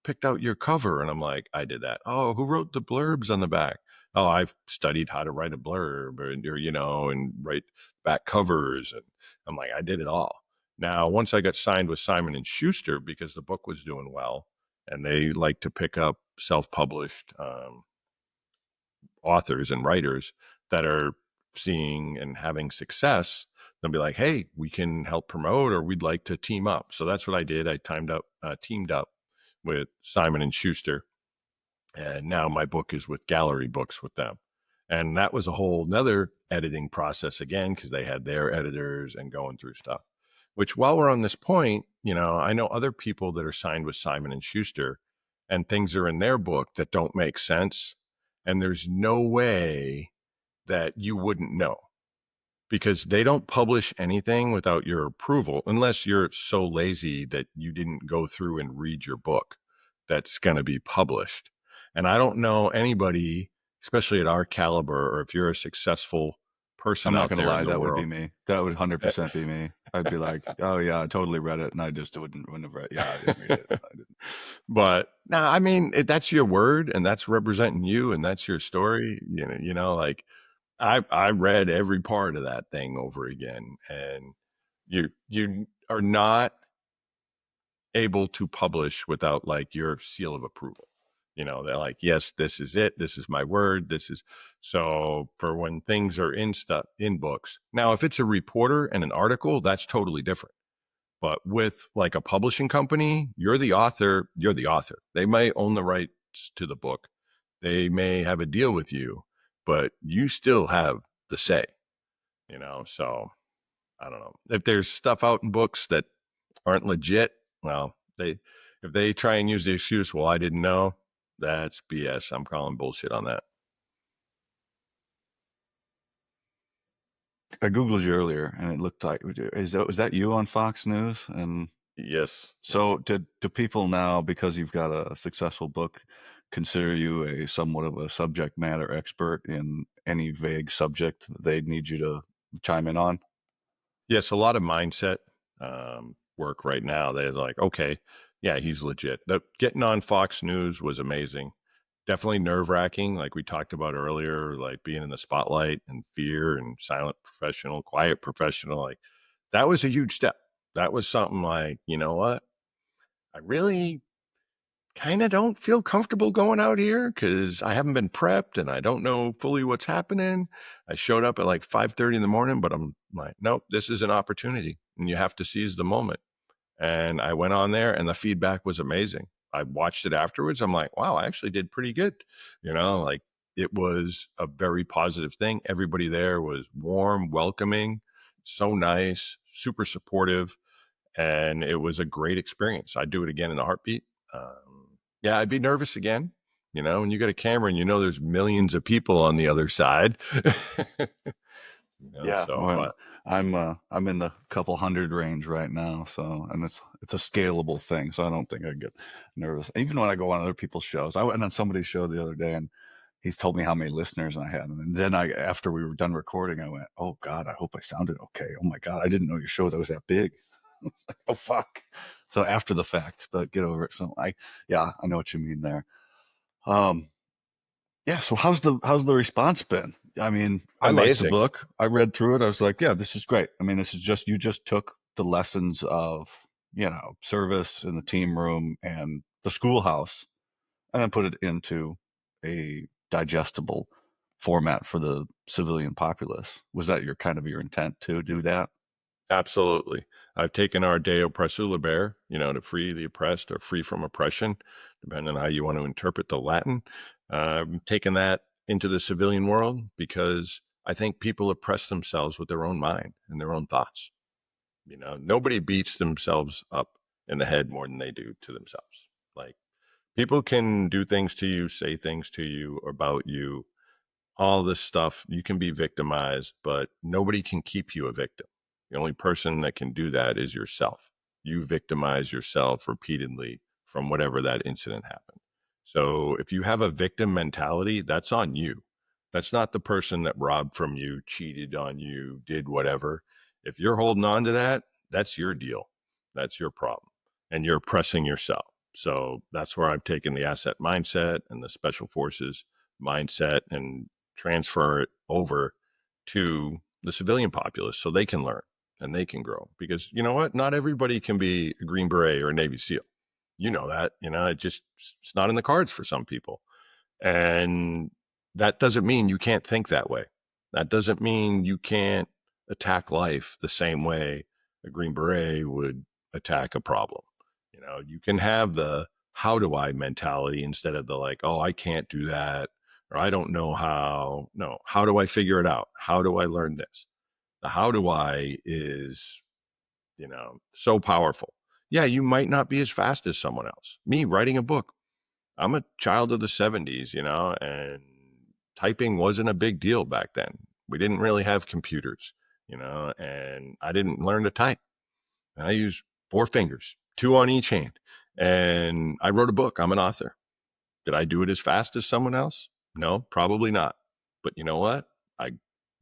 S2: picked out your cover? And I'm like, I did that. Oh, who wrote the blurbs on the back? Oh, I've studied how to write a blurb, and write back covers. And I'm like, I did it all. Now, once I got signed with Simon and Schuster, because the book was doing well and they like to pick up self-published authors and writers that are seeing and having success, they'll be like, hey, we can help promote, or we'd like to team up. So that's what I did. I teamed up with Simon and Schuster, and now my book is with Gallery Books with them. And that was a whole nother editing process again, because they had their editors and going through stuff. Which, while we're on this point, I know other people that are signed with Simon and Schuster, and things are in their book that don't make sense, and there's no way that you wouldn't know, because they don't publish anything without your approval, unless you're so lazy that you didn't go through and read your book that's going to be published. And I don't know anybody, especially at our caliber, or if you're a successful person
S1: I'm not
S2: out
S1: gonna
S2: there
S1: lie,
S2: in the
S1: that would
S2: world.
S1: be me. That would
S2: eh,
S1: 100% be me. I'd be like, oh yeah, I totally read it, and I just wouldn't have read. Yeah, I didn't read it. I didn't.
S2: But no, I mean, that's your word, and that's representing you, and that's your story. Like, I read every part of that thing over again, and you are not able to publish without like your seal of approval. They're like, yes, this is it. This is my word. This is so for when things are in stuff in books. Now, if it's a reporter and an article, that's totally different. But with like a publishing company, you're the author, you're the author. They may own the rights to the book. They may have a deal with you, but you still have the say. So I don't know. If there's stuff out in books that aren't legit, well, they if they try and use the excuse, well, I didn't know, that's BS. I'm calling bullshit on that.
S1: I googled you earlier, and it looked like was that you on Fox News? And
S2: Yes, yes.
S1: so, do people now, because you've got a successful book, consider you a somewhat of a subject matter expert in any vague subject that they need you to chime in on?
S2: Yes, a lot of mindset work right now. They're like, okay, yeah, he's legit. Getting on Fox News was amazing. Definitely nerve wracking, like we talked about earlier, like being in the spotlight and fear and silent professional, quiet professional. Like that was a huge step. That was something like, you know what? I really kind of don't feel comfortable going out here because I haven't been prepped and I don't know fully what's happening. I showed up at like 5:30 in the morning, but I'm like, nope, this is an opportunity and you have to seize the moment. And I went on there and the feedback was amazing. I watched it afterwards. I'm like, wow, I actually did pretty good. Like it was a very positive thing. Everybody there was warm, welcoming, so nice, super supportive, and it was a great experience. I'd do it again in a heartbeat. Yeah, I'd be nervous again, when you got a camera and there's millions of people on the other side.
S1: Yeah,
S2: So,
S1: well,
S2: but
S1: I'm in the couple hundred range right now, so and it's a scalable thing, so I don't think I get nervous. Even when I go on other people's shows, I went on somebody's show the other day, and he's told me how many listeners I had, and then after we were done recording, I went, "Oh God, I hope I sounded okay. Oh my God, I didn't know your show that was that big." Oh fuck. So after the fact, but get over it. So yeah, I know what you mean there. Um, yeah. So how's the response been? I mean, I liked the
S2: amazing.
S1: book. I read through it. I was like, yeah, this is great. I mean, this is just you just took the lessons of service in the team room and the schoolhouse, and then put it into a digestible format for the civilian populace. Was that your intent to do that?
S2: Absolutely. I've taken our Deo Prosulabare, to free the oppressed or free from oppression, depending on how you want to interpret the Latin. Taken that into the civilian world because I think people oppress themselves with their own mind and their own thoughts. Nobody beats themselves up in the head more than they do to themselves. Like people can do things to you, say things to you about you, all this stuff. You can be victimized, but nobody can keep you a victim. The only person that can do that is yourself. You victimize yourself repeatedly from whatever that incident happened. So if you have a victim mentality, that's on you. That's not the person that robbed from you, cheated on you, did whatever. If you're holding on to that, that's your deal. That's your problem. And you're oppressing yourself. So that's where I've taken the asset mindset and the special forces mindset and transfer it over to the civilian populace so they can learn and they can grow. Because you know what? Not everybody can be a Green Beret or a Navy SEAL. You know that. It's not in the cards for some people. And that doesn't mean you can't think that way. That doesn't mean you can't attack life the same way a Green Beret would attack a problem. You can have the how do I mentality instead of the like, oh, I can't do that or I don't know how. No, how do I figure it out? How do I learn this? The how do I is, so powerful. Yeah, you might not be as fast as someone else. Me writing a book, I'm a child of the 70s, and typing wasn't a big deal back then. We didn't really have computers, and I didn't learn to type. I used four fingers, two on each hand. And I wrote a book. I'm an author. Did I do it as fast as someone else? No, probably not. But you know what? I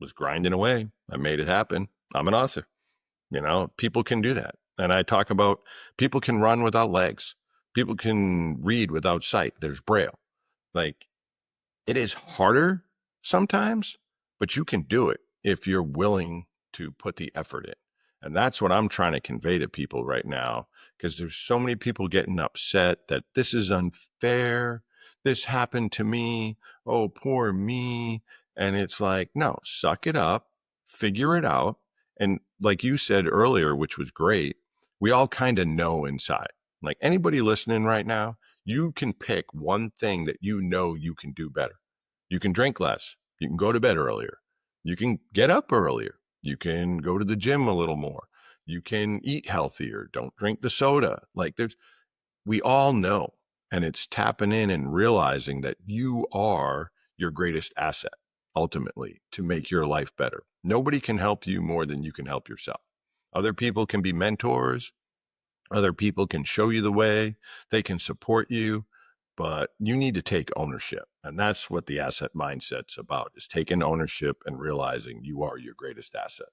S2: was grinding away. I made it happen. I'm an author. People can do that. And I talk about people can run without legs. People can read without sight. There's Braille. Like it is harder sometimes, but you can do it if you're willing to put the effort in. And that's what I'm trying to convey to people right now, because there's so many people getting upset that this is unfair. This happened to me. Oh, poor me. And it's like, no, suck it up, figure it out. And like you said earlier, which was great, we all kind of know inside. Like anybody listening right now, you can pick one thing that you know you can do better. You can drink less. You can go to bed earlier. You can get up earlier. You can go to the gym a little more. You can eat healthier. Don't drink the soda. Like we all know. And it's tapping in and realizing that you are your greatest asset ultimately to make your life better. Nobody can help you more than you can help yourself. Other people can be mentors. Other people can show you the way. They can support you, but you need to take ownership. And that's what the asset mindset's about, is taking ownership and realizing you are your greatest asset.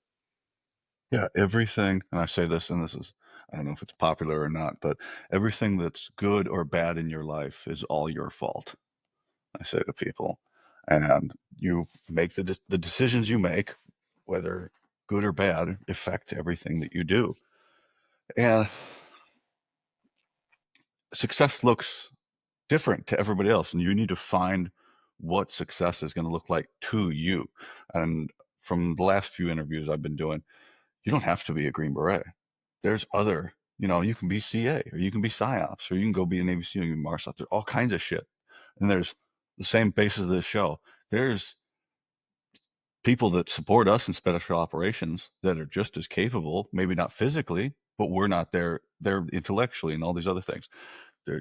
S1: Yeah, everything, and I say this, and this is, I don't know if it's popular or not, but everything that's good or bad in your life is all your fault. I say to people, and you make the decisions you make, whether good or bad, affect everything that you do. And success looks different to everybody else, and you need to find what success is going to look like to you. And from the last few interviews I've been doing, you don't have to be a Green Beret. There's other, you can be CA, or you can be PsyOps, or you can go be a Navy SEAL, you can be MARSOC. There's all kinds of shit. And there's the same basis of this show. There's people that support us in special operations that are just as capable, maybe not physically, but we're not there. They're intellectually and all these other things.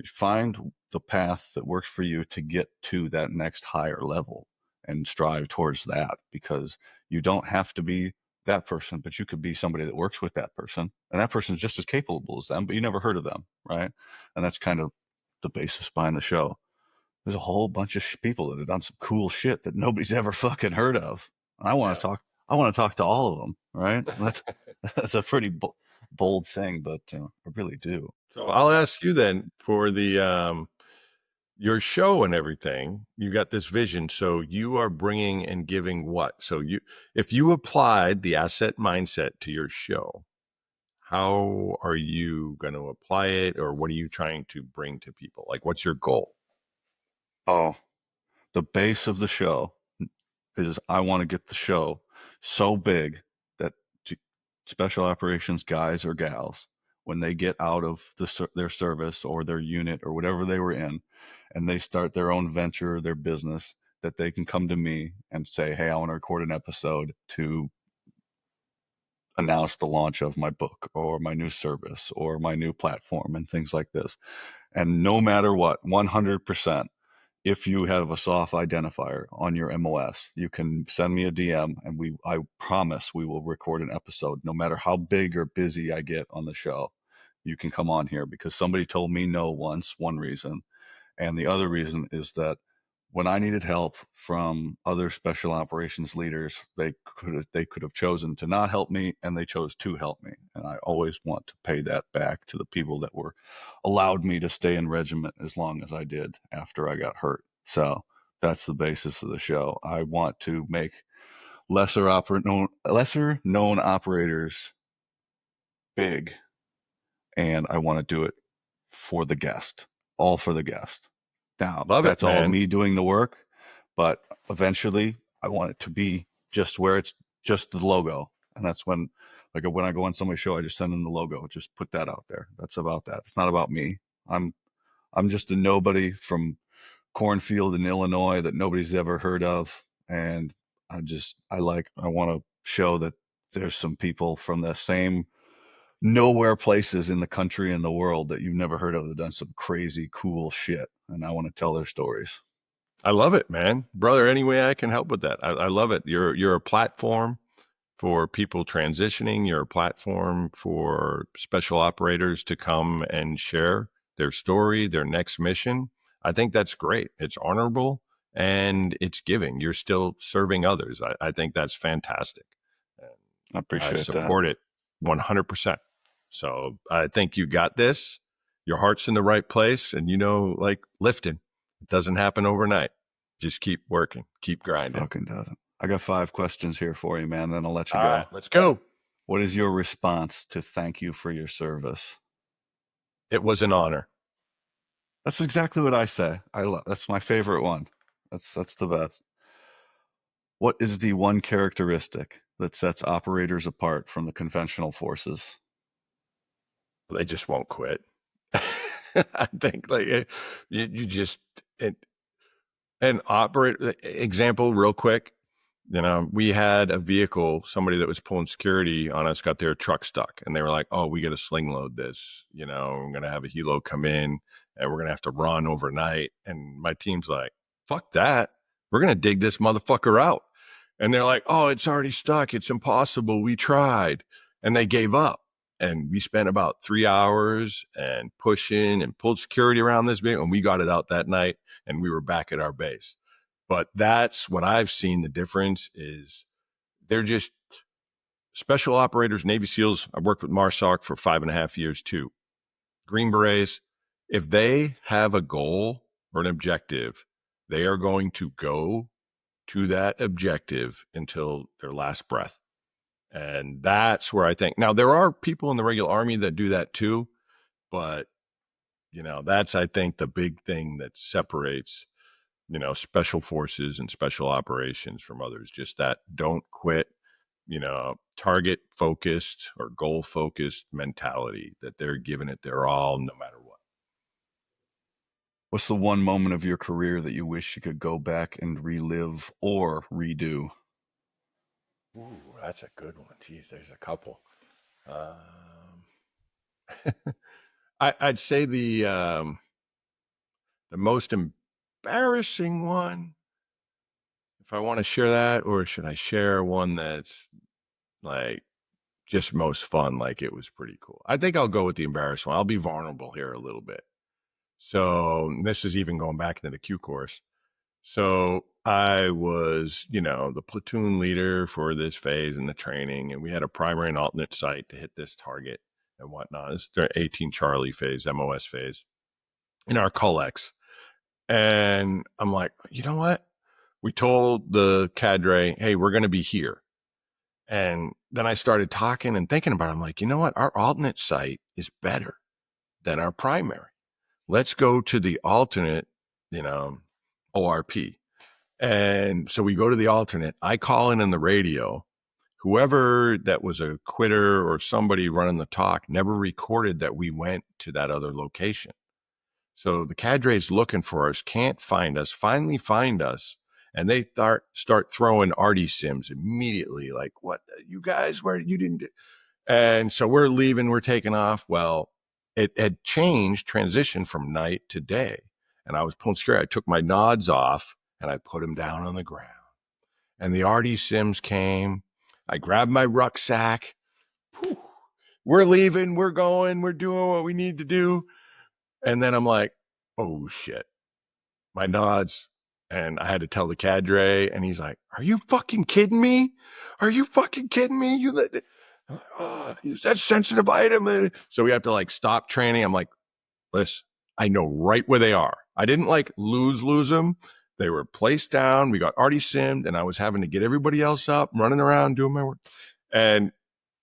S1: Find the path that works for you to get to that next higher level and strive towards that, because you don't have to be that person, but you could be somebody that works with that person, and that person's just as capable as them, but you never heard of them, right? And that's kind of the basis behind the show. There's a whole bunch of people that have done some cool shit that nobody's ever fucking heard of. And I want
S2: Yeah.
S1: to talk. I want to talk to all of them, right? That's a pretty bold thing, but I really do.
S2: So I'll ask you then for your show and everything. You got this vision, so you are bringing and giving what? So if you applied the asset mindset to your show, how are you going to apply it, or what are you trying to bring to people? Like, what's your goal?
S1: Oh, the base of the show is I want to get the show so big that special operations guys or gals, when they get out of their service or their unit or whatever they were in, and they start their own venture, their business, that they can come to me and say, hey, I want to record an episode to announce the launch of my book or my new service or my new platform and things like this. And no matter what, 100%, if you have a soft identifier on your MOS, you can send me a DM, and I promise we will record an episode. No matter how big or busy I get on the show, you can come on here, because somebody told me no once, one reason. And the other reason is that when I needed help from other special operations leaders, they could have chosen to not help me, and they chose to help me. And I always want to pay that back to the people that were allowed me to stay in regiment as long as I did after I got hurt. So that's the basis of the show. I want to make lesser known operators big, and I want to do it for the guest, all for the guest. Now,
S2: Love it,
S1: that's all
S2: man.
S1: me doing the work, but eventually I want it to be just where it's just the logo. And that's when I go on somebody's show, I just send them the logo, just put that out there. That's about that. It's not about me. I'm, I'm just a nobody from cornfield in Illinois that nobody's ever heard of. And I want to show that there's some people from the same nowhere places in the country and the world that you've never heard of that done some crazy cool shit, and I want to tell their stories.
S2: I love it, man. Brother, any way I can help with that. I love it. You're a platform for people transitioning. You're a platform for special operators to come and share their story, their next mission. I think that's great. It's honorable and it's giving. You're still serving others. I think that's fantastic. And
S1: I
S2: I
S1: appreciate that.
S2: support it 100%. So I think you got this. Your heart's in the right place. And, like lifting, it doesn't happen overnight. Just keep working, keep grinding.
S1: Fucking doesn't. I got 5 questions here for you, man. Then I'll let you
S2: All right,
S1: go.
S2: let's go.
S1: What is your response to thank you for your service?
S2: It was an honor.
S1: That's exactly what I say. That's my favorite one. That's the best. What is the one characteristic that sets operators apart from the conventional forces?
S2: They just won't quit. I think like you just and operate example real quick. We had a vehicle, somebody that was pulling security on us got their truck stuck and they were like, oh, we got to sling load this. I'm going to have a helo come in and we're going to have to run overnight. And my team's like, fuck that. We're going to dig this motherfucker out. And they're like, oh, it's already stuck. It's impossible. We tried. And they gave up. And we spent about 3 hours and pushing and pulled security around this vehicle. And we got it out that night and we were back at our base. But that's what I've seen. The difference is they're just special operators, Navy SEALs. I worked with MARSOC for 5.5 years too. Green Berets, if they have a goal or an objective, they are going to go to that objective until their last breath. And that's where I think now there are people in the regular army that do that too, but that's I think the big thing that separates special forces and special operations from others. Just that don't quit, target focused or goal focused mentality that they're giving it their all no matter what.
S1: What's the one moment of your career that you wish you could go back and relive or redo?
S2: Ooh, that's a good one. Geez, there's a couple. Um, I'd say the most embarrassing one, if I want to share that, or should I share one that's like just most fun, like it was pretty cool? I think I'll go with the embarrassed one. I'll be vulnerable here a little bit. So this is even going back into the Q course. So I was, the platoon leader for this phase in the training, and we had a primary and alternate site to hit this target and whatnot. It's the 18 Charlie phase, MOS phase in our collex. And I'm like, you know what? We told the cadre, hey, we're going to be here. And then I started talking and thinking about it. I'm like, you know what? Our alternate site is better than our primary. Let's go to the alternate, ORP. And so we go to the alternate. I call in the radio. Whoever that was a quitter or somebody running the talk never recorded that we went to that other location. So the cadre's looking for us, can't find us, finally find us. And they start throwing RD sims immediately. Like, what, you guys, where you didn't do? And so we're leaving, we're taking off. Well, it had changed, transition from night to day. And I was pulling security. I took my nods off and I put them down on the ground. And the RD Sims came. I grabbed my rucksack. Whew, we're leaving, we're going, we're doing what we need to do. And then I'm like, oh shit, my nods. And I had to tell the cadre, and he's like, are you fucking kidding me? Are you fucking kidding me? You let that's sensitive item. So we have to like stop training. I'm like, listen, I know right where they are. I didn't like lose them. They were placed down. We got already simmed, and I was having to get everybody else up, running around doing my work. And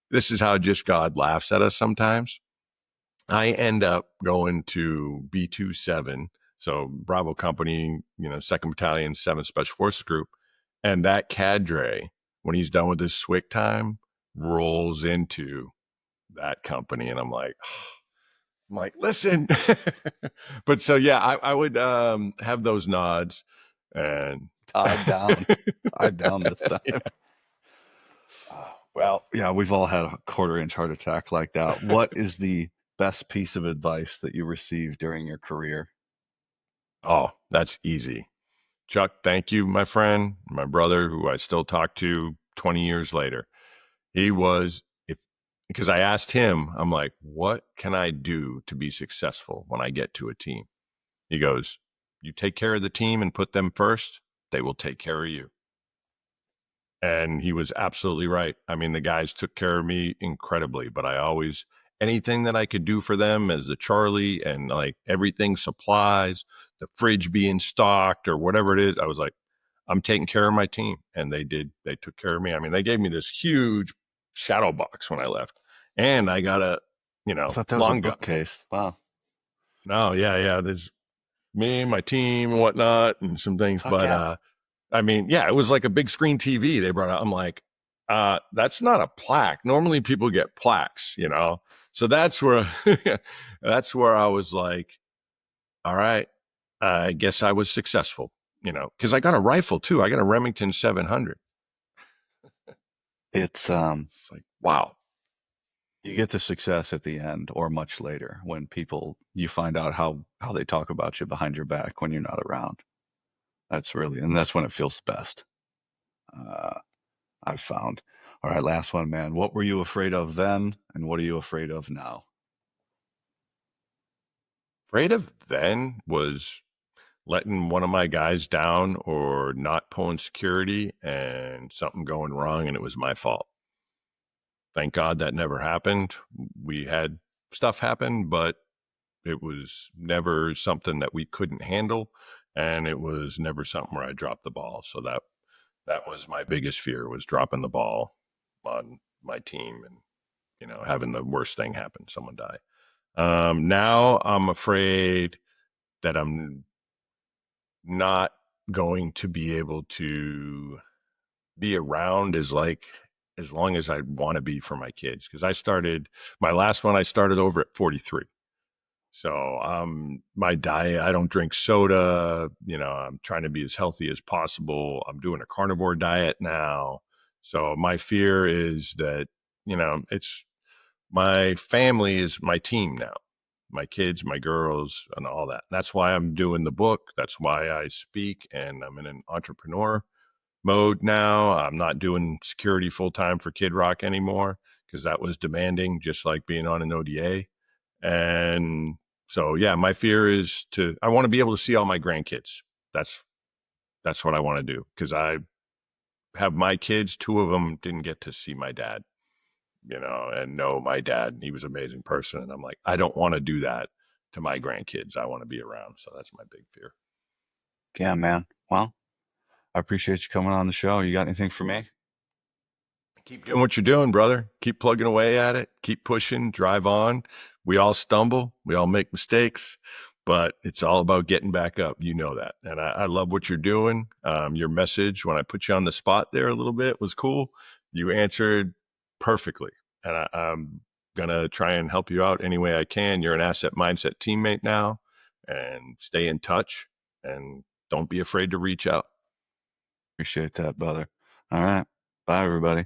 S2: this is how just God laughs at us sometimes. I end up going to B27, so Bravo Company, 2nd Battalion, 7th Special Forces Group. And that cadre, when he's done with his SWIC time, rolls into that company. And I'm like, listen. But so, yeah, I would have those nods and
S1: Tied down. Tied down this time.
S2: yeah.
S1: Well, yeah, we've all had a quarter-inch heart attack like that. What is the best piece of advice that you received during your career?
S2: Oh, that's easy. Chuck, thank you, my friend, my brother, who I still talk to 20 years later. He was, because I asked him, I'm like, what can I do to be successful when I get to a team? He goes, you take care of the team and put them first, they will take care of you. And he was absolutely right. I mean, the guys took care of me incredibly, but I always, anything that I could do for them as the Charlie and like everything supplies, the fridge being stocked or whatever it is, I was like, I'm taking care of my team. And they did, they took care of me. I mean, they gave me this huge shadow box when I left, and I got a
S1: I thought that was a
S2: long gun.
S1: bookcase. Wow.
S2: No, yeah, yeah. There's me, my team, and whatnot, and some things.
S1: Fuck
S2: But
S1: yeah.
S2: I mean, yeah, it was like a big screen TV they brought out. I'm like, that's not a plaque. Normally people get plaques, So that's where that's where I was like, all right, I guess I was successful, because I got a rifle too. I got a Remington 700.
S1: It's
S2: It's like, wow.
S1: you get the success at the end or much later when people you find out how they talk about you behind your back when you're not around. That's when it feels best. Uh, I've found. All right, last one, man. What were you afraid of then, and what are you afraid of now?
S2: Afraid of then was letting one of my guys down or not pulling security and something going wrong and it was my fault. Thank God that never happened. We had stuff happen, but it was never something that we couldn't handle, and it was never something where I dropped the ball. So that was my biggest fear, was dropping the ball on my team and having the worst thing happen, someone die. Now I'm afraid that I'm not going to be able to be around as long as I want to be for my kids. Because I started my last one, I started over at 43. So my diet, I don't drink soda. I'm trying to be as healthy as possible. I'm doing a carnivore diet now. So my fear is that, it's my family is my team now, my kids, my girls, and all that. That's why I'm doing the book. That's why I speak, and I'm in an entrepreneur mode now. I'm not doing security full time for Kid Rock anymore because that was demanding, just like being on an ODA. And so, yeah, my fear is I want to be able to see all my grandkids. That's that's what I want to do, because I have my kids. Two of them didn't get to see my dad, and know my dad. He was an amazing person. And I'm like, I don't want to do that to my grandkids. I want to be around. So that's my big fear.
S1: Yeah, man. Well, I appreciate you coming on the show. You got anything for me?
S2: Keep doing what you're doing, brother. Keep plugging away at it. Keep pushing, drive on. We all stumble. We all make mistakes, but it's all about getting back up. You know that. And I love what you're doing. Your message, when I put you on the spot there a little bit, was cool. You answered perfectly. And I'm going to try and help you out any way I can. You're an asset mindset teammate now, and stay in touch and don't be afraid to reach out.
S1: Appreciate that, brother. All right. Bye, everybody.